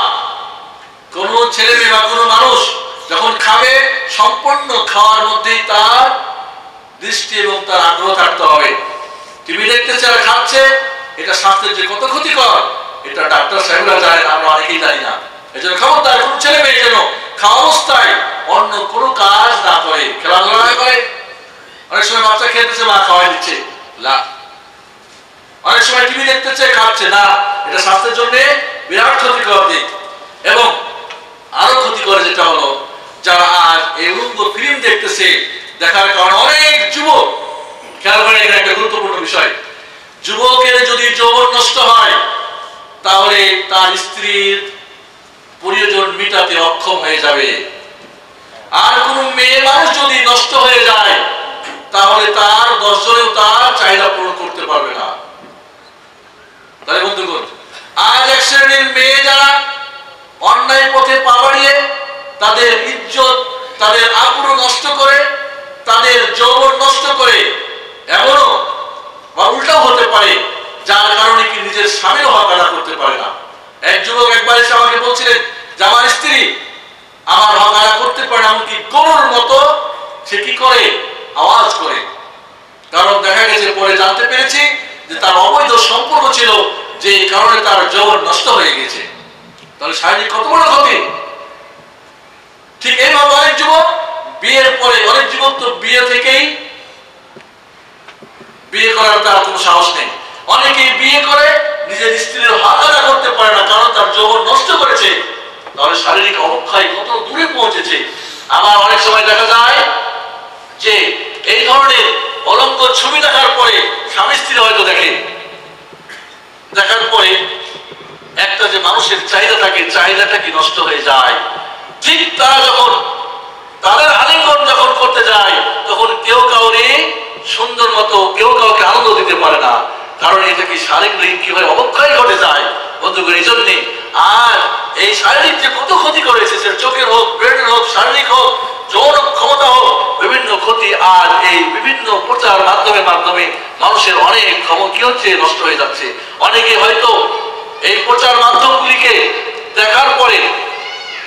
কোন ছেলে মেয়ে বা কোন মানুষ যখন খাবে সম্পূর্ণ খাওয়ার মধ্যেই তার দৃষ্টি এবং তার আগ্রহ থাকতে হবে। টিভি দেখতেছে আর খাচ্ছে, এটা স্বাস্থ্যের যে কত ক্ষতিকর এটা ডাক্তার সাহেবরা জানেন, আমরা অনেকেই জানি না। এই জন্য খবরদার কোন ছেলে মেয়ে যেন খাওয়া অবস্থায় অন্য কোনো কাজ না করে, খেলাধুলা না করে। অনেক সময় বাচ্চা খেতেছে, মা খাওয়াই দিচ্ছে, না। অনেক সময় টিভি দেখতেছে, খাচ্ছে, না। এটা স্বাস্থ্যের জন্য বিরাট ক্ষতিকর দিক। এবং আরো ক্ষতিকর যেটা হলো, যারা আজ এই উলঙ্গ ফিল্ম দেখতেছে, দেখার কারণে অনেক যুবক, খেয়াল করে এখানে একটা গুরুত্বপূর্ণ বিষয়, যুবকের যদি যৌবন নষ্ট হয় তাহলে তার স্ত্রীর প্রয়োজন মেটাতে অক্ষম হয়ে যাবে। আর কোন মেয়ে মানুষ যদি নষ্ট হয়ে যায় তাহলে তার 10 জনেও তার চাহিদা পূরণ করতে পারবে না। তাই বন্ধুগণ, আজ এক শ্রেণীর মেয়ে যারা অন্যায় পথে পা বাড়িয়ে তাদের ইজ্জত, তাদের আগ্রহ নষ্ট করে, তাদের যৌবন নষ্ট করে, এমনও বা উল্টাও হতে পারে যার কারণে কি নিজের স্বামীর হক আদায় করতে পারে না। এক যুবক একবার এসে আমাকে বলছিলেন যে আমার স্ত্রী আমার হক আদায় করতে পারে না, এমনকি গরুর মতো সে কি করে, আওয়াজ করে। কারণ দেখা গেছে, পরে জানতে পেরেছি যে তার অবৈধ সম্পর্ক ছিল, যে কারণে তার যৌবন নষ্ট হয়ে গেছে। তাহলে শারীরিক কত বড় ক্ষতি। ঠিক এইভাবে অনেক যুবক বিয়ের পরে, অনেক যুবক তো বিয়ে থেকেই বিয়ে করার তার কোনো সাহস নেই। অনেকেই বিয়ে করে নিজের স্ত্রীর হক আদায় করতে পারে না, কারণ তার যৌবন নষ্ট করেছে। তাহলে শারীরিক অবক্ষয় কত দূরে পৌঁছেছে। আবার অনেক সময় দেখা যায় যে এই ধরনের অলঙ্ক ছবি দেখার পরে স্বামী স্ত্রী হয়তো দেখে, দেখার পরে একটা যে মানুষের চাহিদা থাকে, চাহিদাটা কি নষ্ট হয়ে যায়। ঠিক তারা যখন তাদের আলিঙ্গন যখন করতে যায়, তখন কেউ কাউরে সুন্দর মতো, কেউ কাউকে আনন্দ দিতে পারে না, কারণ এটা কি শারীরিক কিভাবে অবক্ষয় ঘটে যায়। বন্ধুগণ, এই জন্যে আর এই শারীরিক যে কত ক্ষতি করেছে, সে চোখের হোক, ব্রেনের হোক, শারীরিক হোক, যৌন ক্ষমতা হোক, বিভিন্ন ক্ষতি আর এই বিভিন্ন প্রচার মাধ্যমে মানুষের অনেক কি হচ্ছে, নষ্ট হয়ে যাচ্ছে। অনেকে হয়তো এই প্রচার মাধ্যমগুলিকে দেখার পরে,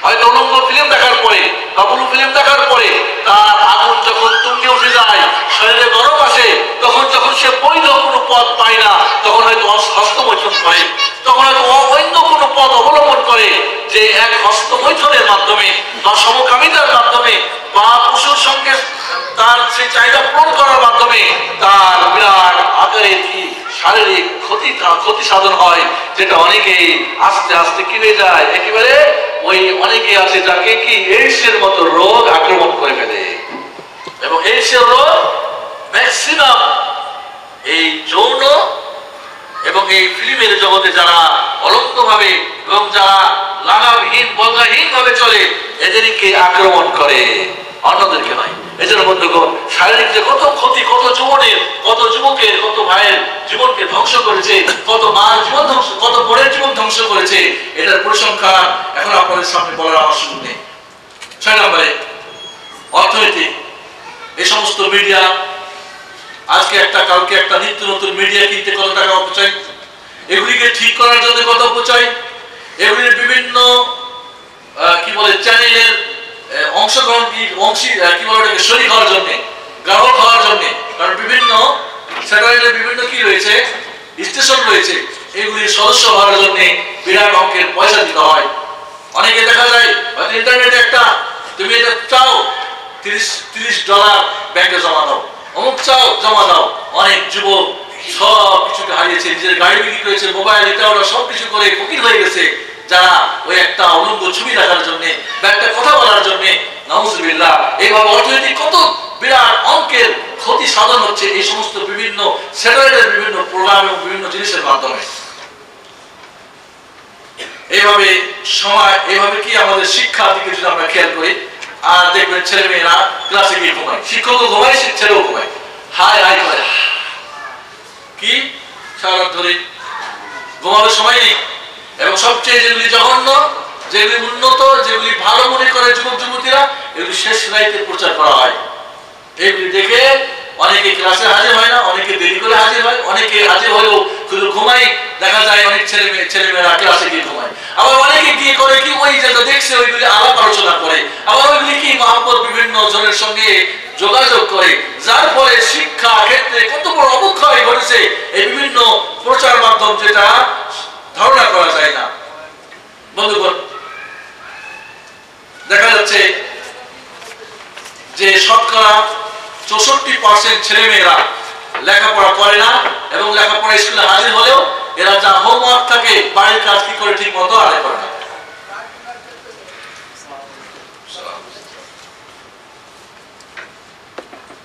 হয়তো উলঙ্গ ফিল্ম দেখার পরে বা ব্লু ফিল্ম দেখার পরে তার আগুন যখন তুঙ্গে উঠে যায়, শরীরে গরম আসে, তখন যখন সে বৈধ কোনো পথ পায় না, তখন হয়তো হস্তমৈথুন করে, তখন হয়তো অন্য কোনো পথ অবলম্বন করে, যে এক হস্তমৈথুনের মাধ্যমে বা সমকামিতার মাধ্যমে বা পশুর সঙ্গে তার সেই চাহিদা পূরণ করার মাধ্যমে তার বিরাট আকারে কি শারীরিক ক্ষতি সাধন হয়, যেটা অনেকেই আস্তে আস্তে কি হয়ে যায়, একেবারে ওই অনেকে আছে যাকে কি এইডসের মতো রোগ আক্রমণ করে ফেলে। এবং এইডসের রোগ ম্যাক্সিমাম এই যৌন এবং এই ফিল্মের জগতে যারা অলক্তভাবে এবং যারা লাগামহীন বলগাহীন ভাবে চলে এদেরকে আক্রমণ করে, অন্যদেরকে নয়। এজন্য বন্ধুগণ, শারীরিক যে কত ক্ষতি, কত যুবনের, কত যুবকের, কত ভাইয়ের জীবনকে ধ্বংস করেছে, কত মার জীবন ধ্বংস, কত বোনের জীবন ধ্বংস করেছে, এটার পরিসংখ্যান এখন আপনাদের সামনে বলার আমার সুযোগ নেই। 6 নম্বরে অর্থনীতি। এই সমস্ত মিডিয়া, আজকে একটা কালকে একটা নিত্য নতুন মিডিয়া কিনতে কত টাকা অপচয়, এগুলিকে ঠিক করার জন্য কত অপচয়, এগুলির বিভিন্ন কি বলে চ্যানেলের অংশগ্রহণ কি বলে শরীর হওয়ার জন্য, গ্রাহক হওয়ার জন্য, কারণ বিভিন্ন স্যাটেলাইটের বিভিন্ন কি রয়েছে, স্টেশন রয়েছে, এগুলির সদস্য হওয়ার জন্য বিরাট অঙ্কের পয়সা দিতে হয়। অনেকে দেখা যায় হয়তো ইন্টারনেটে একটা তুমি এটা চাও $30 ব্যাংকে জমা দাও, অমুক চাও জমা দাও। অনেক যুবক সব কিছুকে হারিয়েছে, নিজের গাড়ি বিক্রি করেছে, মোবাইল এটা ওটা সবকিছু করে ফকির হয়ে গেছে, যারা ওই একটা অলঙ্গ ছবি দেখার জন্য বা একটা কথা বলার জন্য। নাউজুবিল্লাহ। এইভাবে অর্থনৈতিক কত বিরাট অঙ্কের ক্ষতি সাধন হচ্ছে এই সমস্ত বিভিন্ন স্যাটেলাইটের বিভিন্ন প্রোগ্রাম এবং বিভিন্ন জিনিসের মাধ্যমে। এইভাবে সময়, এইভাবে কি আমাদের শিক্ষার দিকে যদি আমরা খেয়াল করি, আর দেখবেন ছেলে মেয়েরা ক্লাসে গিয়ে ঘুমায়, শিক্ষকও ঘুমায়, ছেলেও ঘুমায়, হাই হাই করে, কি সারা রাত ধরে ঘুমানোর সময় নেই। এবং সবচেয়ে যেগুলি জঘন্য, যেগুলি উন্নত, যেগুলি ভালো মনে করে যুবক যুবতীরা, এগুলি শেষ রাইতে প্রচার করা হয়। এগুলি দেখে অনেকে ক্লাসে হাজির হয় না, অনেকে দেরি করে হাজির হয়, অনেকে হাজির হলেও শুধু ঘুমাই। দেখা যায় অনেক ছেলেমেয়েরা ক্লাসে গিয়ে ঘুমায়। আবার অনেকে গিয়ে করে কি, ওই যেটা দেখছে ওইগুলি আলাপ আলোচনা করে, আবার ওইগুলি কি মহব্বত বিভিন্ন জনের সঙ্গে যোগাযোগ করে, যার ফলে শিক্ষা ক্ষেত্রে কত বড় অবক্ষয় ঘটেছে এই বিভিন্ন প্রচার মাধ্যম, যেটা ধারণা করা যায় না। বন্ধুগণ, দেখা যাচ্ছে যে শতকরা 64% ছেলে মেয়েরা লেখাপড়া করে না, এবং লেখাপড়া স্কুলে হাজির হলেও এরা যা হোমওয়ার্ক থাকে বাড়ির কাজ কি করে ঠিক মতো আদায় করে না।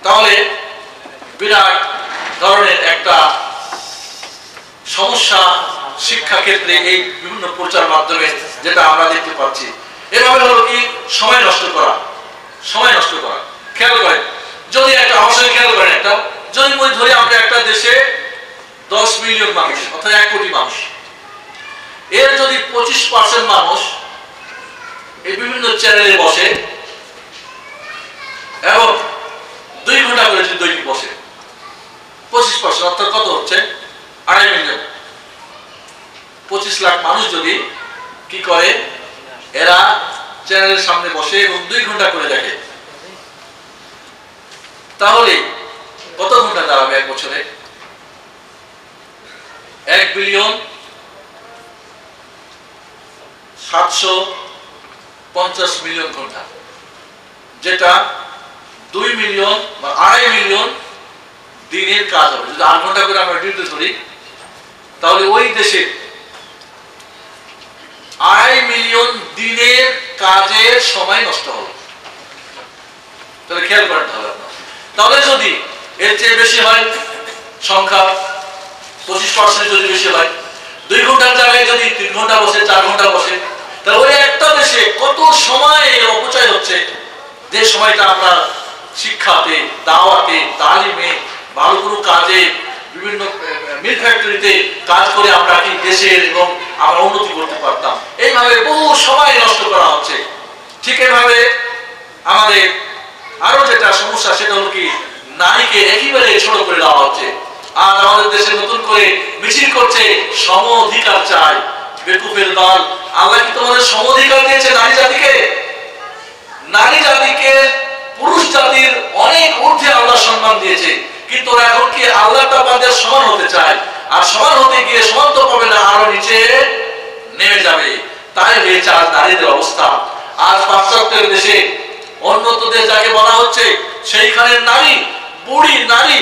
তাহলে বিরাট ধরনের একটা সমস্যা শিক্ষা ক্ষেত্রে এই বিভিন্ন প্রচার মাধ্যমে যেটা আমরা দেখতে পাচ্ছি। এভাবে হলো কি সময় নষ্ট করা, সময় নষ্ট করা। খেয়াল করেন, যদি একটা অবশ্যই খেয়াল করেন, একটা যদি ধরি আমরা একটা দেশে 10 মিলিয়ন মানুষ অর্থাৎ 1 কোটি মানুষ, এর যদি 25% মানুষ এই বিভিন্ন চ্যানেলে বসে এবং 2 ঘন্টা করে যদি দৈনিক বসে, 25% অর্থাৎ কত হচ্ছে 2.5 মিলিয়ন, 25 লাখ মানুষ যদি কি করে, এরা চ্যানেলের সামনে বসে এবং 2 ঘন্টা করে দেখে, তাহলে কত ঘন্টা দাঁড়াবে এক বছরে? 1,750,000,000 ঘন্টা, যেটা 2 মিলিয়ন বা 2.5 মিলিয়ন দিনের কাজ হবে। যদি 8 ঘন্টা করে আমরা ডিউটি ধরি, তাহলে ওই দেশে 2.5 মিলিয়ন দিনের কাজের সময় নষ্ট হবে। তাহলে খেয়াল করতে হবে আপনার। তাহলে যদি এর চেয়ে বেশি হয় সংখ্যা, 25% যদি বেশি হয়, 2 ঘন্টার জায়গায় যদি 3 ঘন্টা বসে, 4 ঘন্টা বসে, তাহলে ওই একটা দেশে কত সময় অপচয় হচ্ছে, যে সময়টা আমরা শিক্ষাতে, দাওয়াতে, তালিমে, ভালো কোনো কাজে, বিভিন্ন মিল ফ্যাক্টরিতে কাজ করে আমরা কি দেশের এবং আমরা উন্নতি করতে পারতাম। এইভাবে বহু সময় নষ্ট করা হচ্ছে। ঠিক এভাবে আমাদের আরো যেটা সমস্যা, সেটা হলো কি নারীকে একেবারে ছোট করে দেওয়া হচ্ছে। আর আমাদের দেশে নতুন করে মিছিল করছে সম অধিকার চাই। বেকুফের দল, আল্লাহ কি তোমাদের সম অধিকার দিয়েছে নারী জাতিকে? নারী জাতিকে পুরুষ জাতির অনেক ঊর্ধ্বে আল্লাহ সম্মান দিয়েছে, কিন্তু এখন কি আল্লাহ তাদের সমান হতে চায়, আর সমান হতে গিয়ে সমান তো পাবে না, আরো নিচে নেমে যাবে। তাই হয়েছে আজ নারীদের অবস্থা। আজ পাশ্চাত্যের দেশে, উন্নত দেশ যাকে বলা হচ্ছে, সেইখানে নারী, বুড়ি নারী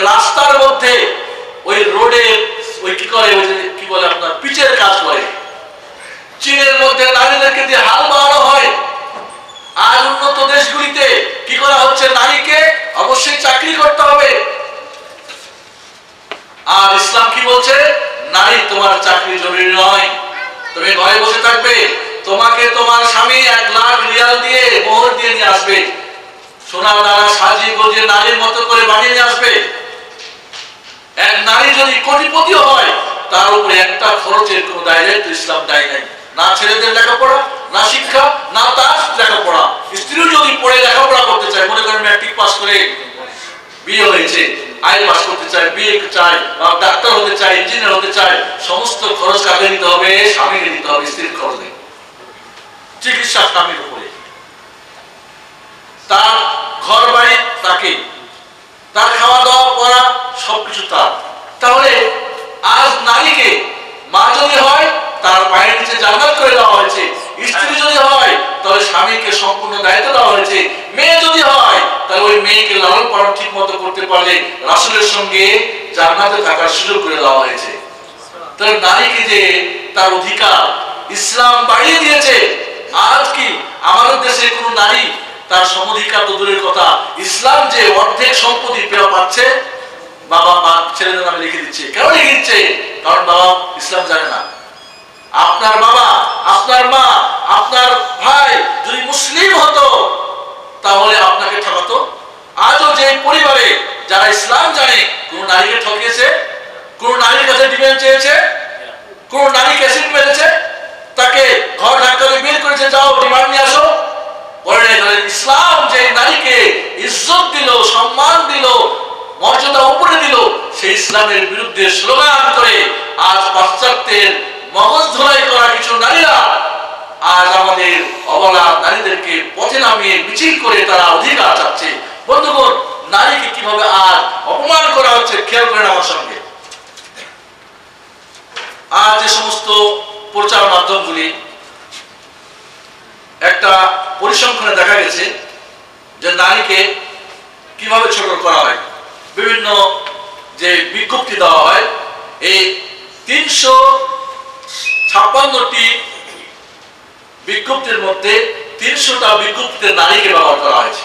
রাস্তার মধ্যে ওই রোডের ওই কি করে, ওই কি বলে আপনার পিচের কাজ করে। চীনের মধ্যে নারীদেরকে দিয়ে হাল বানানো হয়। আর উন্নত দেশগুলিতে কি করা হচ্ছে, নারীকে অবশ্যই চাকরি করতে হবে। আর ইসলাম কি বলছে? নারী তোমার চাকরি জরুরি নয়, তুমি ঘরে বসে থাকবে, তোমাকে তোমার স্বামী 1 লাখ রিয়াল দিয়ে মোহর দিয়ে নিয়ে আসবে, সোনার দ্বারা সাজিয়ে গজিয়ে নারীর মতো করে বানিয়ে নিয়ে আসবে। এক নারী যদি কোটিপতি হয়, তার উপরে একটা খরচের কোনো দায়িত্ব ইসলাম দেয় নাই। না ছেলেদের লেখাপড়া, না শিক্ষা, না তার লেখাপড়া। স্ত্রীও যদি পড়ে লেখাপড়া করতে চায়, মনে করেন ম্যাট্রিক পাস করে বিয়ে হয়েছে, আইন পাস করতে চায়, বিয়ে চায়, বা ডাক্তার হতে চায়, ইঞ্জিনিয়ার হতে চায়, সমস্ত খরচ কাকে দিতে হবে? স্বামীকে দিতে হবে, স্ত্রীর খরচ নেই। চিকিৎসা স্বামীর উপরে, তার ঘর বাড়ি তাকে, তার খাওয়া দাওয়া পড়া সবকিছু তার। তাহলে আজ নারীকে মা যদি হয়, তার পায়ের নিচে জান্নাত করে দেওয়া হয়েছে। স্ত্রী যদি হয়, তাহলে স্বামীকে সম্পূর্ণ দায়িত্ব দেওয়া হয়েছে। মেয়ে যদি হয়, তাহলে ওই মেয়েকে লালন পালন ঠিক মতো করতে পারলে রাসূলের সঙ্গে জান্নাতে থাকার সুযোগ করে দেওয়া হয়েছে। তাহলে নারীকে যে তার অধিকার ইসলাম বাড়িয়ে দিয়েছে। আজ কি আমাদের দেশে কোন নারী তার সমধিকার তো দূরের কথা, ইসলাম যে অর্ধেক সম্পত্তি পাচ্ছে বাবা মা ছেলেদের নামে লিখে দিচ্ছে। কেন লিখে দিচ্ছে? কারণ বাবা ইসলাম জানে না। আপনার বাবা, আপনার মা, আপনার ভাই যদি মুসলিম হতো, তাহলে আপনাকে ঠকাতো? আজও যে পরিবারে যারা ইসলাম জানে, কোন নারীকে ঠকিয়েছে? কোন নারীর কাছে ডিমান্ড চেয়েছে? কোন নারী ক্যাসেট মেরেছে? তাকে ঘর ধাক্কা দিয়ে বের করেছে, যাও ডিমান্ড নিয়ে আসো? বলে ইসলাম যে নারীকে ইজ্জত দিল, সম্মান দিল, মর্যাদা উপরে দিল, সেই ইসলামের বিরুদ্ধে স্লোগান করে আজ পাশ্চাত্যের মগজ ধোলাই করা কিছু নারীরা আজ আমাদের অবলা নারীদেরকে পথে নামিয়ে মিছিল করে তারা অধিকার চাচ্ছে। বন্ধুগণ, নারীকে কিভাবে আজ অপমান করা হচ্ছে খেয়াল করেন আমার সঙ্গে। আজ যে সমস্ত প্রচার মাধ্যমগুলি, একটা পরিসংখ্যানে দেখা গেছে যে নারীকে কিভাবে ছোট করা হয়। বিভিন্ন যে বিজ্ঞপ্তি দেওয়া হয়, এই 356টি বিজ্ঞপ্তির মধ্যে 300টা বিজ্ঞপ্তিতে নারীকে ব্যবহার করা হয়েছে।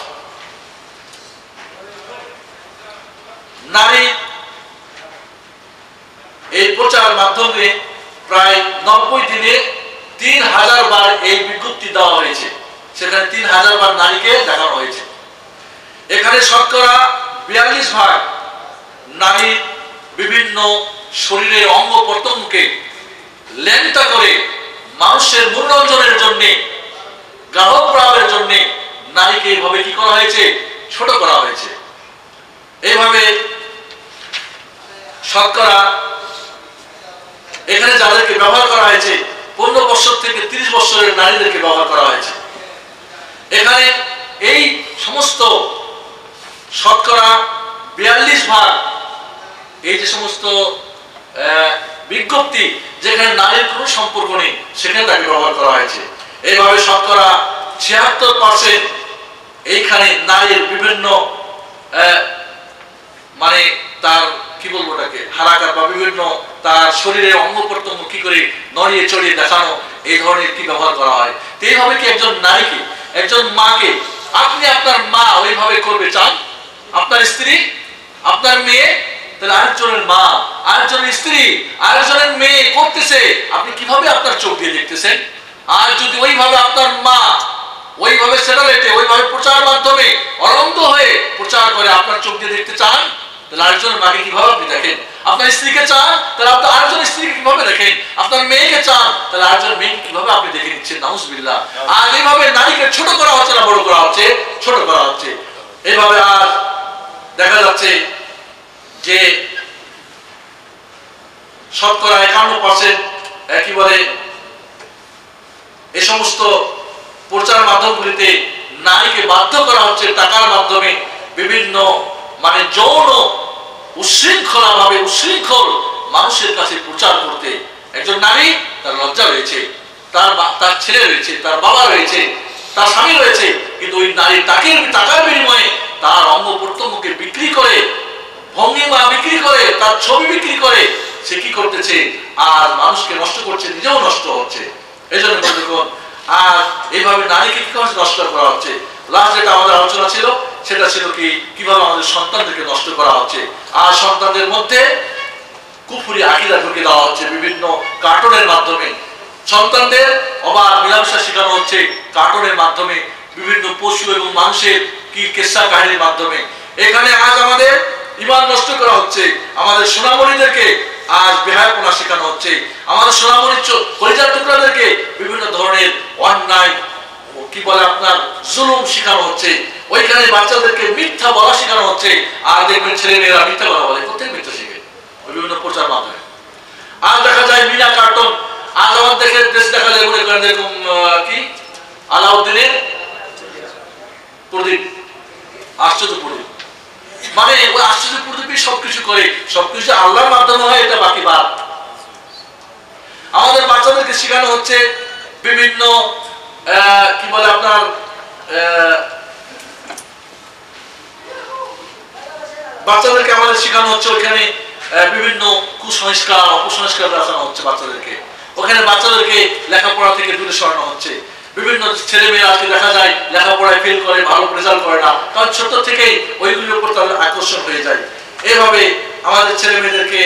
নারী এই প্রচার মাধ্যমে প্রায় 90 দিনে 3000 বার এই বিজ্ঞপ্তি দেওয়া হয়েছে। সেখানে 3000 বার নারীকে দেখানো হয়েছে। এখানে শতকরা 42% নারীর বিভিন্ন শরীরের অঙ্গ প্রত্যঙ্গকে ল্যাংটা করে মানুষের মনোরঞ্জনের জন্য, গ্রাহক প্রাবের জন্য নারীকে এইভাবে কি করা হয়েছে? ছোট করা হয়েছে। এইভাবে শতকরা এখানে যাদেরকে ব্যবহার করা হয়েছে 15 বছর থেকে 30 বছরের নারীদেরকে ব্যবহার করা হয়েছে। এখানে এই সমস্ত শতকরা 42% এই যে সমস্ত বিজ্ঞপ্তি যেখানে নারীর কোনো সম্পর্ক নেই, সেখানে তাকে ব্যবহার করা হয়েছে। এইভাবে শতকরা 76% এইখানে নারীর বিভিন্ন মানে তার কি বলবো ওটাকে হারাকাত বা বিভিন্ন তার শরীরের অঙ্গ প্রত্যঙ্গ কি করে নড়িয়ে চড়িয়ে দেখানো, এই ধরনের কি ব্যবহার করা হয়। তো এইভাবে কি একজন নারীকে, একজন মাকে আপনি আপনার মা ওইভাবে করবে চান? আপনার স্ত্রী, আপনার মেয়ে, তাহলে আরেকজনের মা, আরেকজনের স্ত্রী, আরেকজনের মেয়ে করতেছে, আপনি কিভাবে আপনার চোখ দিয়ে দেখতেছেন? আর যদি ওইভাবে আপনার মা ওইভাবে স্যাটেলাইটে ওইভাবে প্রচার মাধ্যমে অনন্ত হয়ে প্রচার করে আপনার চোখ দিয়ে দেখতে চান, তাহলে আরেকজনের মাকে কিভাবে আপনি দেখেন? আপনার স্ত্রীকে চান, তাহলে আপনি আরেকজন স্ত্রীকে কিভাবে দেখেন? আপনার মেয়েকে চান, তাহলে আরেকজন মেয়েকে কিভাবে আপনি দেখে নিচ্ছেন? নাউজুবিল্লাহ। আর এইভাবে নারীকে ছোট করা হচ্ছে না বড় করা হচ্ছে? ছোট করা হচ্ছে। এইভাবে আর দেখা যাচ্ছে যে শতকরা 51% একেবারে এই সমস্ত প্রচার মাধ্যমগুলিতে নারীকে বাধ্য করা হচ্ছে টাকার মাধ্যমে বিভিন্ন মানে যৌন উশৃঙ্খলা ভাবে উশৃঙ্খল মানুষের কাছে প্রচার করতে। একজন নারী, তার লজ্জা রয়েছে, তার ছেলে রয়েছে, তার বাবা রয়েছে, তার স্বামী রয়েছে, কিন্তু ওই নারী টাকার বিনিময়ে তার অঙ্গ প্রত্যঙ্গকে বিক্রি করে, ভঙ্গিমা বিক্রি করে, তার ছবি বিক্রি করে সে কি করতেছে? আর মানুষকে নষ্ট করছে, নিজেও নষ্ট হচ্ছে। এই জন্য বন্ধুগণ, আর এইভাবে নারীকে কিভাবে নষ্ট করা হচ্ছে? লাস্ট যেটা আমাদের আলোচনা ছিল সেটা ছিল কি কিভাবে আমাদের সন্তানদেরকে নষ্ট করা হচ্ছে। আর সন্তানদের মধ্যে কুফরি আকীদা ঢুকে দেওয়া হচ্ছে বিভিন্ন কার্টুনের মাধ্যমে। সন্তানদের অবাধ মিলামেশা শেখানো হচ্ছে কার্টুনের মাধ্যমে, বিভিন্ন পশু এবং মানুষের কি কিসসা কাহিনীর মাধ্যমে। এখানে আজ আমাদের ঈমান নষ্ট করা হচ্ছে, আমাদের সোনামণিদেরকে আজ বেহায়াপনা শেখানো হচ্ছে, আমাদের সোনামণি কলিজার টুকরাদেরকে বিভিন্ন ধরনের অন্যায় কি বলে আপনার জুলুম শেখানো হচ্ছে। ওইখানে বাচ্চাদেরকে মিথ্যা বলা শেখানো হচ্ছে। আর দেখবেন ছেলে মেয়েরা মিথ্যা কথা বলে, কোথায় মিথ্যা শিখে? বিভিন্ন প্রচার মাধ্যমে। আজ দেখা যায় মিনা কার্টুন, আজ আমার দেশ দেখা যায় মনে করেন এরকম কি আলাউদ্দিনের প্রদীপ, আশ্চর্য প্রদীপ, মানে ওই আশ্চর্য প্রদীপই সবকিছু করে, সবকিছু আল্লাহর মাধ্যমে হয়, এটা বাকি বাদ। আমাদের বাচ্চাদেরকে শেখানো হচ্ছে বিভিন্ন কি বলে আপনার বাচ্চাদেরকে আমাদের শেখানো হচ্ছে ওইখানে বিভিন্ন কুসংস্কার অপসংস্কার দেখানো হচ্ছে বাচ্চাদেরকে। ওখানে বাচ্চাদেরকে লেখাপড়া থেকে দূরে সরানো হচ্ছে। বিভিন্ন ছেলে মেয়েরা আজকে দেখা যায় লেখাপড়ায় ফেল করে, ভালো রেজাল্ট করে না, কারণ ছোট থেকেই ওইগুলোর উপর তাদের আকর্ষণ হয়ে যায়। এইভাবে আমাদের ছেলে মেয়েদেরকে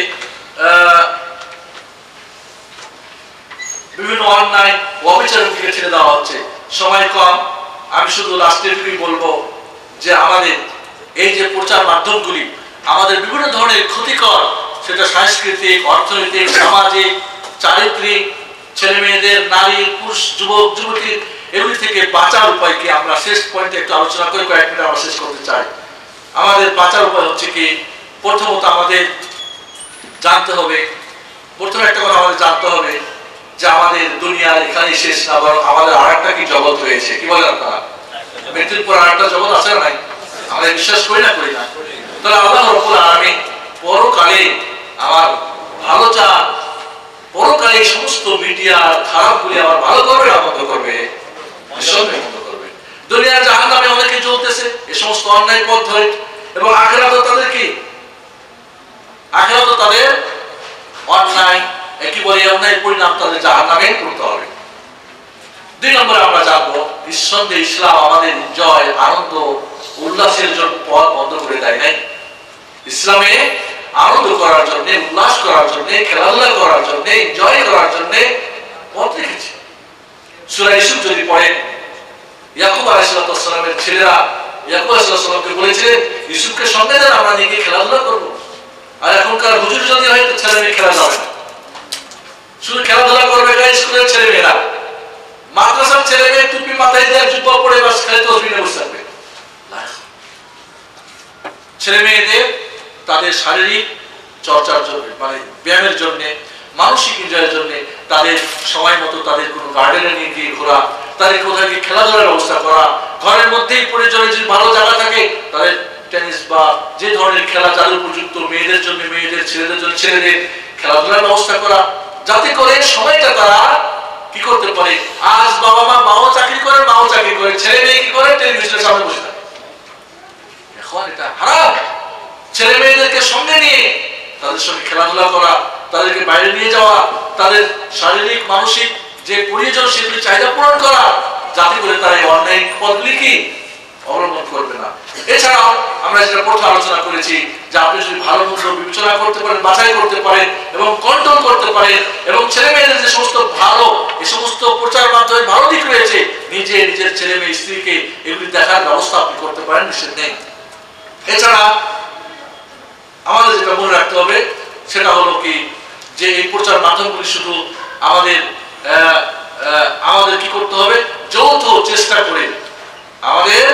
বিভিন্ন অন্যায় অবিচারের দিকে ছেড়ে দেওয়া হচ্ছে। সময় কম, আমি শুধু লাস্টেরটুকুই বলবো যে আমাদের এই যে প্রচার মাধ্যমগুলি আমাদের বিভিন্ন ধরনের ক্ষতিকর, সেটা সাংস্কৃতিক, অর্থনৈতিক, সামাজিক, চারিত্রিক, ছেলে মেয়েদের, নারী, পুরুষ, যুবক যুবতী, এগুলি থেকে বাঁচার উপায় কি আমরা শেষ পয়েন্টে একটু আলোচনা করে কয়েক মিনিট আমরা শেষ করতে চাই। আমাদের বাঁচার উপায় হচ্ছে কি, প্রথমত আমাদের জানতে হবে, প্রথমে একটা কথা আমাদের জানতে হবে যে আমাদের দুনিয়া এখানে শেষ না, বরং আমাদের আর একটা কি জগৎ রয়েছে। কি বলেন আপনারা? মৃত্যুর পর আর একটা জগৎ আছে না নাই? আমরা বিশ্বাস করি না? তাহলে আল্লাহ রাব্বুল আলামিন পরকালে আমার ভালো চান, পরকালে সমস্ত মিডিয়া খারাপগুলি আবার ভালো করবে না বন্ধ করবে? নিঃসন্দেহে বন্ধ করবে। দুনিয়ার জাহান্নামে অনেকে জ্বলতেছে এই সমস্ত অন্যায় পথ ধরে, এবং আখিরাতে তাদের কি, আখিরাতে তাদের অন্যায় একই বলে অন্যায় পরিণাম তাদের জাহান্নামে পড়তে হবে। 2 নম্বরে আমরা জানবো নিঃসন্দেহে ইসলাম আমাদের এনজয়, আনন্দ, উল্লাসের জন্য পথ বন্ধ করে দেয় নাই। ইসলামে আনন্দ করার জন্য, উল্লাস করার জন্য, খেলাধুলা করার জন্য, এনজয় করার জন্য পথ রেখেছে। সূরা ইউসুফ যদি পড়েন, ইয়াকুব আলাইহিস সালামের ছেলেরা ইয়াকুব আলাইহিস সালামকে বলেছিলেন ইউসুফকে সঙ্গে দেন, আমরা নিয়ে খেলাধুলা করবো। আর এখনকার হুজুর যদি হয় তো ছেলে মেয়ে খেলা যাবে না, শুধু খেলাধুলা করবে স্কুলের ছেলে মেয়েরা, মাদ্রাসার ছেলে মেয়ে টুপি মাথায় দিয়ে জুব্বা পরে বাস খালি তসবিহ নিয়ে বসে থাকবে। ছেলে মেয়েদের তাদের শারীরিক চর্চার জন্য, মানে ব্যায়ামের জন্য, মানসিক এনজয়ের জন্য তাদের সময় মতো তাদের কোনো গার্ডেনে নিয়ে গিয়ে ঘোরা, তাদের কোথায় গিয়ে খেলাধুলার ব্যবস্থা করা, ঘরের মধ্যেই পরিচয় যদি ভালো জায়গা থাকে তাদের টেনিস বা যে ধরনের খেলা যাদের উপযুক্ত, মেয়েদের জন্য মেয়েদের, ছেলেদের জন্য ছেলেদের খেলাধুলার ব্যবস্থা করা, যাতে করে সময়টা তারা কি করতে পারে। আজ বাবা চাকরি করে, মাও চাকরি করে, ছেলে মেয়ে কি করে, টেলিভিশনের সামনে বসে থাকে। এখন এটা হারাম। ছেলে মেয়েদেরকে সঙ্গে নিয়ে তাদের সঙ্গে খেলাধুলা করা, তাদেরকে বাইরে নিয়ে যাওয়া, তাদের শারীরিক মানসিক যে প্রয়োজন সেগুলি চাহিদা পূরণ করা, যাতে করে তারা এই অনলাইন পথগুলি কি অবলম্বন করবে না। এছাড়াও আমরা যেটা প্রথম আলোচনা করেছি যে আপনি যদি ভালো মন্দ বিবেচনা করতে পারেন, বাছাই করতে পারেন এবং কন্ট্রোল করতে পারেন, এবং ছেলে মেয়েদের যে সমস্ত ভালো, এই সমস্ত প্রচার মাধ্যমে ভালো দিক রয়েছে, নিজের ছেলে মেয়ে স্ত্রীকে এগুলি দেখার ব্যবস্থা আপনি করতে পারেন, নিষেধ নেই। এছাড়া আমাদের যেটা মনে রাখতে হবে সেটা হলো কি, যে এই প্রচার মাধ্যমগুলি শুধু আমাদের কি করতে হবে, যৌথ চেষ্টা করে, আমাদের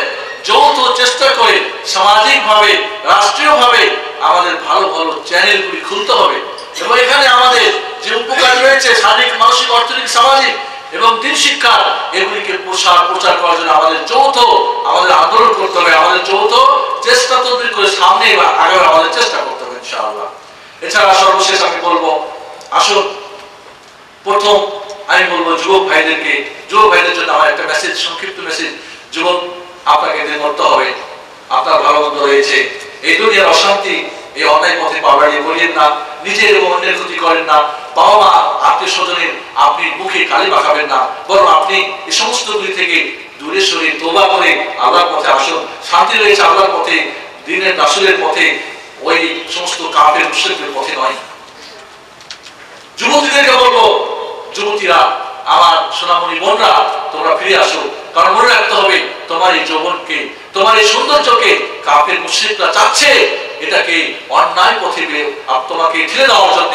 যৌথ চেষ্টা করে সামাজিকভাবে, রাষ্ট্রীয়ভাবে আমাদের ভালো ভালো চ্যানেলগুলি খুলতে হবে, এবং এখানে আমাদের যে উপকার রয়েছে শারীরিক, মানসিক, অর্থনৈতিক, সামাজিক এবং দিন শিক্ষা, এগুলিকে প্রচার করার জন্য আমাদের আন্দোলন করতে হবে, আমাদের যৌথ চেষ্টা তদবির করে সামনে আগামী আমাদের চেষ্টা করতে হবে ইনশাআল্লাহ। এছাড়া সর্বশেষ আমি বলবো, আসুন প্রথম আমি বলবো যুবক ভাইদের জন্য আমার একটা মেসেজ, সংক্ষিপ্ত মেসেজ। যুবক, আপনাকে এদের করতে হবে, আপনার ভালো মন্দ রয়েছে, এই দুনিয়ার অশান্তি, এই অন্যায় পথে পা বাড়িয়ে বলিয়েন না, নিজের এবং অন্যের ক্ষতি করেন না, বাবা মা আত্মীয় স্বজনের আপনি মুখে কালি মাখাবেন না, বরং আপনি এই সমস্তগুলি থেকে দূরে সরে তওবা করে আল্লাহর পথে আসুন। শান্তি রয়েছে আল্লাহর পথে, দ্বীনের রাসূলের পথে, ওই সমস্ত কাফের মুশরিকদের পথে নয়। যুবতীদেরকে বলবো, যুবতীরা, আমার সোনামণি বোনরা, তোমরা ফিরে আসো। কারণ মনে রাখতে হবে, তোমার এই যৌবনকে, তোমার এই সৌন্দর্যকে কাফের মুশরিকরা চাচ্ছে এটাকে অন্যায় পথে তোমাকে ঠেলে দেওয়ার জন্য।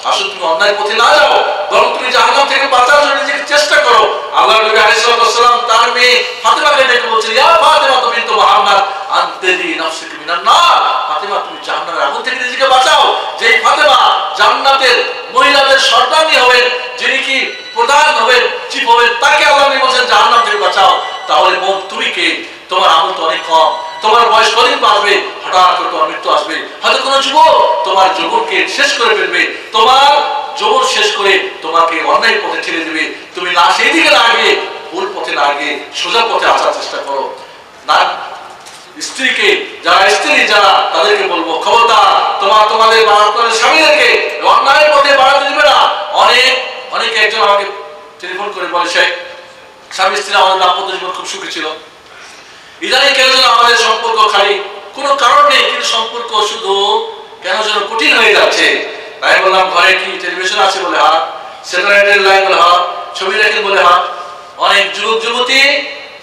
আসলে তুমি অন্যায় পথে না যাও, বরং তুমি জাহান্নাম থেকে বাঁচার জন্য নিজেকে চেষ্টা করো। আল্লাহ নবী আলাইহিস সালাম তার মেয়ে ফাতেমাকে ডেকে বলছেন, ইয়া ফাতেমা বিনত মুহাম্মদ আনতাদি নাফসিকা মিনান নার। ফাতেমা, তুমি জাহান্নামের আগুন থেকে নিজেকে বাঁচাও। যেই ফাতেমা জান্নাতের মহিলাদের সর্দারনি হবেন, যিনি কি প্রধান হবেন, চিফ হবেন, তাকে আল্লাহ নবী বলেন জাহান্নাম থেকে বাঁচাও। তাহলে বোন, তুমি কে? তোমার আমল তো অনেক কম, তোমার বয়স কদিন বাড়বে, হঠাৎ করে তোমার মৃত্যু আসবে। হয়তো কোনো যুবক তোমার যৌবনকে শেষ করে ফেলবে, তোমার যৌবন শেষ করে তোমাকে অন্যায় পথে ঠেলে দেবে। তুমি না সেই দিকে না গিয়ে, ভুল পথে না গিয়ে সোজা পথে আসার চেষ্টা করো। না, স্ত্রীকে, যারা স্ত্রী যারা, তাদেরকে বলবো, খবরদার তোমাদের স্বামীদেরকে অন্যায় পথে বাড়াতে দিবে না। অনেকে একজন আমাকে টেলিফোন করে বলে, স্বামী স্ত্রী আমাদের দাম্পত্য জীবন খুব সুখী ছিল, ইদানিং কেন যেন আমাদের সম্পর্ক খালি কোনো কারণ নেই, কিন্তু সম্পর্ক শুধু কেন যেন কঠিন হয়ে যাচ্ছে। তাই বললাম, ঘরে কি টেলিভিশন আছে বলে হ্যাঁ, স্যাটেলাইটের লাইন বলে হ্যাঁ, ছবি দেখেন বলে হ্যাঁ। অনেক যুবক যুবতী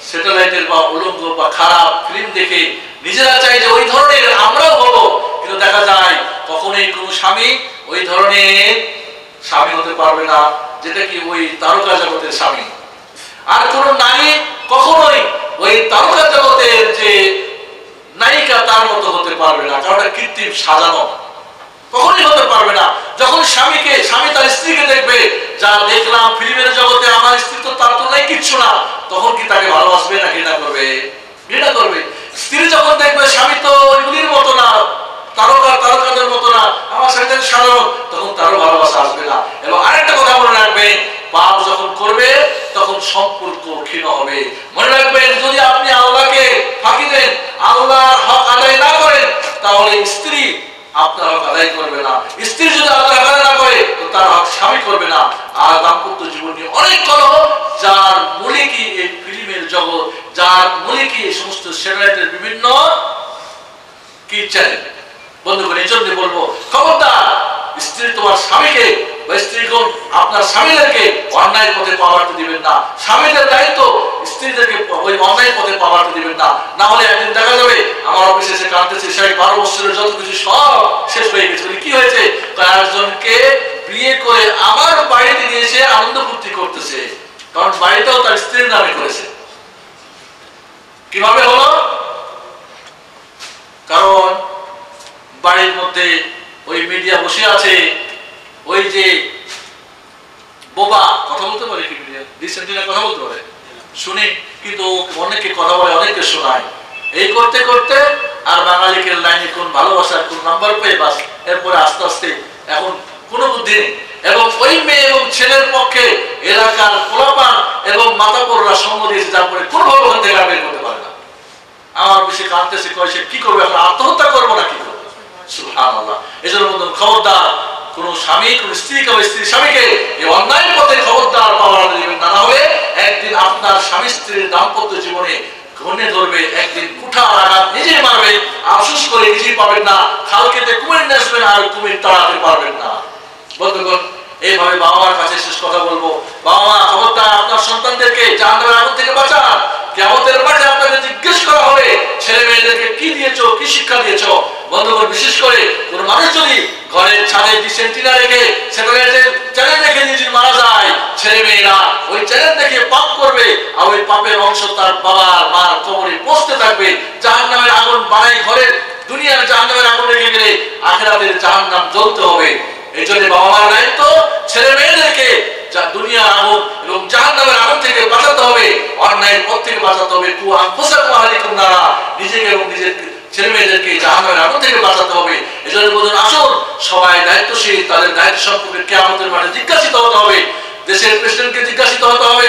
স্যাটেলাইটের বা উলঙ্গ বা খারাপ ফিল্ম দেখে নিজেরা চাই যে ওই ধরনের আমরাও হবো, কিন্তু দেখা যায় কখনোই কোনো স্বামী ওই ধরনের স্বামী হতে পারবে না, যেটা কি ওই তারকা জগতের স্বামী। আর কোন নারী কখনোই ওই তারকা জগতের যে নায়িকা তার মতো হতে পারবে না, কারণ কৃত্রিম সাজানো, কখনোই হতে পারবে না। যখন স্বামী তার স্ত্রীকে দেখবে, যা দেখলাম ফিল্মের জগতে আমার স্ত্রী তো তার তুলনায় কিচ্ছু না, তখন কি তাকে ভালোবাসবে না ঘৃণা করবে? ঘৃণা করবে। স্ত্রী যখন দেখবে স্বামী তো ওইগুলির মতো না, তারকাদের মতো না, আমার স্বামী সাধারণ, তখন তারও ভালোবাসা আসবে না। এবং আরেকটা কথা মনে রাখবেন, পাপ যখন করবে তখন সম্পর্ক ক্ষীণ হবে। মনে রাখবেন, যদি আপনি আল্লাহকে ফাঁকি দেন, আল্লাহর হক আদায় না করেন, তাহলে স্ত্রী আপনার হক আদায় করবে না। স্ত্রী যদি আল্লাহ আদায় না করে, তো তার হক স্বামী করবে না। আর দাম্পত্য জীবন নিয়ে অনেক কলহ, যার মূলে কি এই ফিল্মের জগৎ, যার মূলে কি এই সমস্ত স্যাটেলাইটের বিভিন্ন কি চ্যানেল। বন্ধুগণ, এই জন্য বলবো, খবরদার স্ত্রী তোমার স্বামীকে বা স্ত্রীগণ আপনার স্বামীদেরকে অন্যায় পথে পা বাড়তে দিবেন না। স্বামীদের দায়িত্ব স্ত্রীদেরকে ওই অন্যায় পথে পা বাড়তে দিবেন না। না হলে একদিন দেখা যাবে আমার অফিসে এসে কাঁদতেছে, 12 বছরের যত কিছু সব শেষ হয়ে গেছে। কি হয়েছে? একজনকে বিয়ে করে আমার বাড়িতে নিয়ে এসে আনন্দ ফুর্তি করতেছে, কারণ বাড়িটাও তার স্ত্রীর নামে করেছে। কিভাবে হলো? কারণ বাড়ির মধ্যে ওই মিডিয়া বসে আছে, ওই যে বোবা কথা বলতে পারে, কি মিডিয়া রিসেন্টলি কথা বলতে পারে, শুনি, কিন্তু অনেকে কথা বলে, অনেকে শোনায়। এই করতে করতে আর বাঙালিকে লাইনে কোন ভালোবাসার কোন নাম্বার পেয়ে বাস, এরপরে আস্তে আস্তে এখন কোনো বুদ্ধি নেই। এবং ওই মেয়ে এবং ছেলের পক্ষে এলাকার পোলাপান এবং মাতাপররা সঙ্গ দিয়েছে, তারপরে কোনোভাবে ওখান থেকে বের করতে পারে না। আমার বেশি কাঁদতেছে, কয় সে কি করবে, এখন আত্মহত্যা করবো না কি করবো? সুবহানাল্লাহ। এজন্য বলুন, খবরদার কোন স্বামী কোন স্ত্রীকে বা স্ত্রী স্বামীকে এই অন্যায় পথে খবরদার পা বাড়াতে দিবেন না। হলে একদিন আপনার স্বামী স্ত্রীর দাম্পত্য জীবনে ঘনে ধরবে, একদিন কুঠার আঘাত নিজেই মারবেন, আফসোস করে নিজেই পাবেন না, খাল কেটে কুমির নেসবেন আর কুমির তাড়াতে পারবেন না। বন্ধুগণ, এইভাবে বাবা মার কাছে শেষ কথা বলবো, বাবা মা খবরদার আপনার সন্তানদেরকে জাহান্নামের আগুন থেকে বাঁচান। কিয়ামতের মাঠে আপনাকে জিজ্ঞেস করা হবে, ছেলে মেয়েদেরকে কি দিয়েছো, কি শিক্ষা দিয়েছো। বন্ধুগণ, বিশেষ করে কোন মানুষ যদি ঘরের ছাদে ডিসেন্টিনা রেখে স্যাটেলাইটের চ্যানেল রেখে নিজে মারা যায়, ছেলে মেয়েরা ওই চ্যানেল দেখে পাপ করবে, আর ওই পাপের অংশ তার বাবার মার কবরে পৌঁছতে থাকবে। জাহান্নামের আগুন বানাই ঘরের, দুনিয়ার জাহান্নামের আগুন রেখে গেলে আখিরাতের জাহান্নাম জ্বলতে হবে। এই জন্য বাবা মার দায়িত্ব ছেলে মেয়েদেরকে দুনিয়ার আগুন এবং জাহান্নামের আগুন থেকে বাঁচাতে হবে, অন্যায়ের পথ থেকে বাঁচাতে হবে। নিজেকে এবং নিজের ছেলে মেয়েদেরকে জাহান্নামের আগুন থেকে বাঁচাতে হবে। এই জন্য বলুন, আসুন সবাই দায়িত্বশীল, তাদের দায়িত্ব সম্পর্কে কিয়ামতের মাঠে জিজ্ঞাসিত হতে হবে। দেশের প্রেসিডেন্টকে জিজ্ঞাসিত হতে হবে,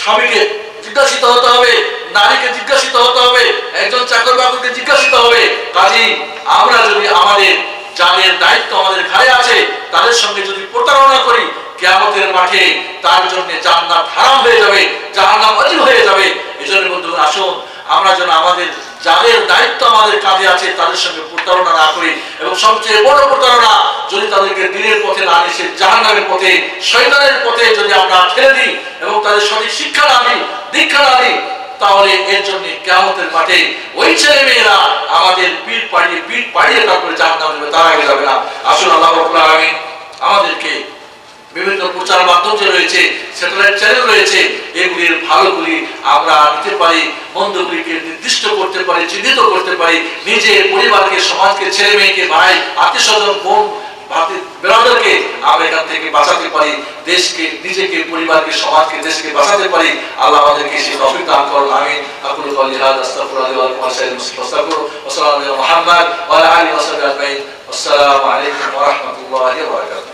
স্বামীকে জিজ্ঞাসিত হতে হবে, নারীকে জিজ্ঞাসিত হতে হবে, একজন চাকর বাকরকে জিজ্ঞাসিত হবে। কাজী আমরা যদি আমাদের যাদের দায়িত্ব আমাদের ঘাড়ে আছে তাদের সঙ্গে যদি প্রতারণা করি, কিয়ামতের মাঠে তার জন্য জান্নাত হারাম হয়ে যাবে, জাহান্নাম ওয়াজিব হয়ে যাবে। এই জন্য বন্ধুগণ, আসুন আমরা যেন আমাদের যাদের দায়িত্ব আমাদের কাঁধে আছে তাদের সঙ্গে প্রতারণা না করি, এবং সবচেয়ে বড় প্রতারণা যদি তাদেরকে দিনের পথে না এসে জাহান্নামের পথে শয়তানের পথে যদি আমরা ঠেলে দিই এবং তাদের সঠিক শিক্ষা না দিই, দীক্ষা না দিই, তাহলে এর জন্য কিয়ামতের মাঠে ওই ছেলে মেয়েরা আমাদের পিঠ পাড়িয়ে তারপরে জাহান্নামে যাবে, তার আগে যাবে না। আসুন আল্লাহ রাব্বুল আলামিন আমাদেরকে বিভিন্ন প্রচার মাধ্যম যে রয়েছে, স্যাটেলাইট চ্যানেল রয়েছে, এগুলির ভালোগুলি আমরা নিতে পারি, মন্দগুলিকে নির্দিষ্ট করতে পারি, চিহ্নিত করতে পারি, নিজের পরিবারকে, সমাজকে, ছেলে মেয়েকে, ভাই, আত্মীয় স্বজন, বোন, বেরাদারকে আমরা এখান থেকে বাঁচাতে পারি, দেশকে, নিজেকে, পরিবারকে, সমাজকে, দেশকে বাঁচাতে পারি। আল্লাহ আমাদেরকে সেই তৌফিক দান করুন। আমিন। আকুলু কওলি হাযা আস্তাগফিরুল্লাহ ওয়া লাকুম ওয়া লিসাইরিল মুসলিমিন ফাস্তাগফিরুহু ওয়া সাল্লাল্লাহু আলা মুহাম্মাদ ওয়া আলা আলিহি ওয়া সাহবিহি আজমাইন। আসসালামু আলাইকুম ওয়া রাহমাতুল্লাহি ওয়া বারাকাতুহু।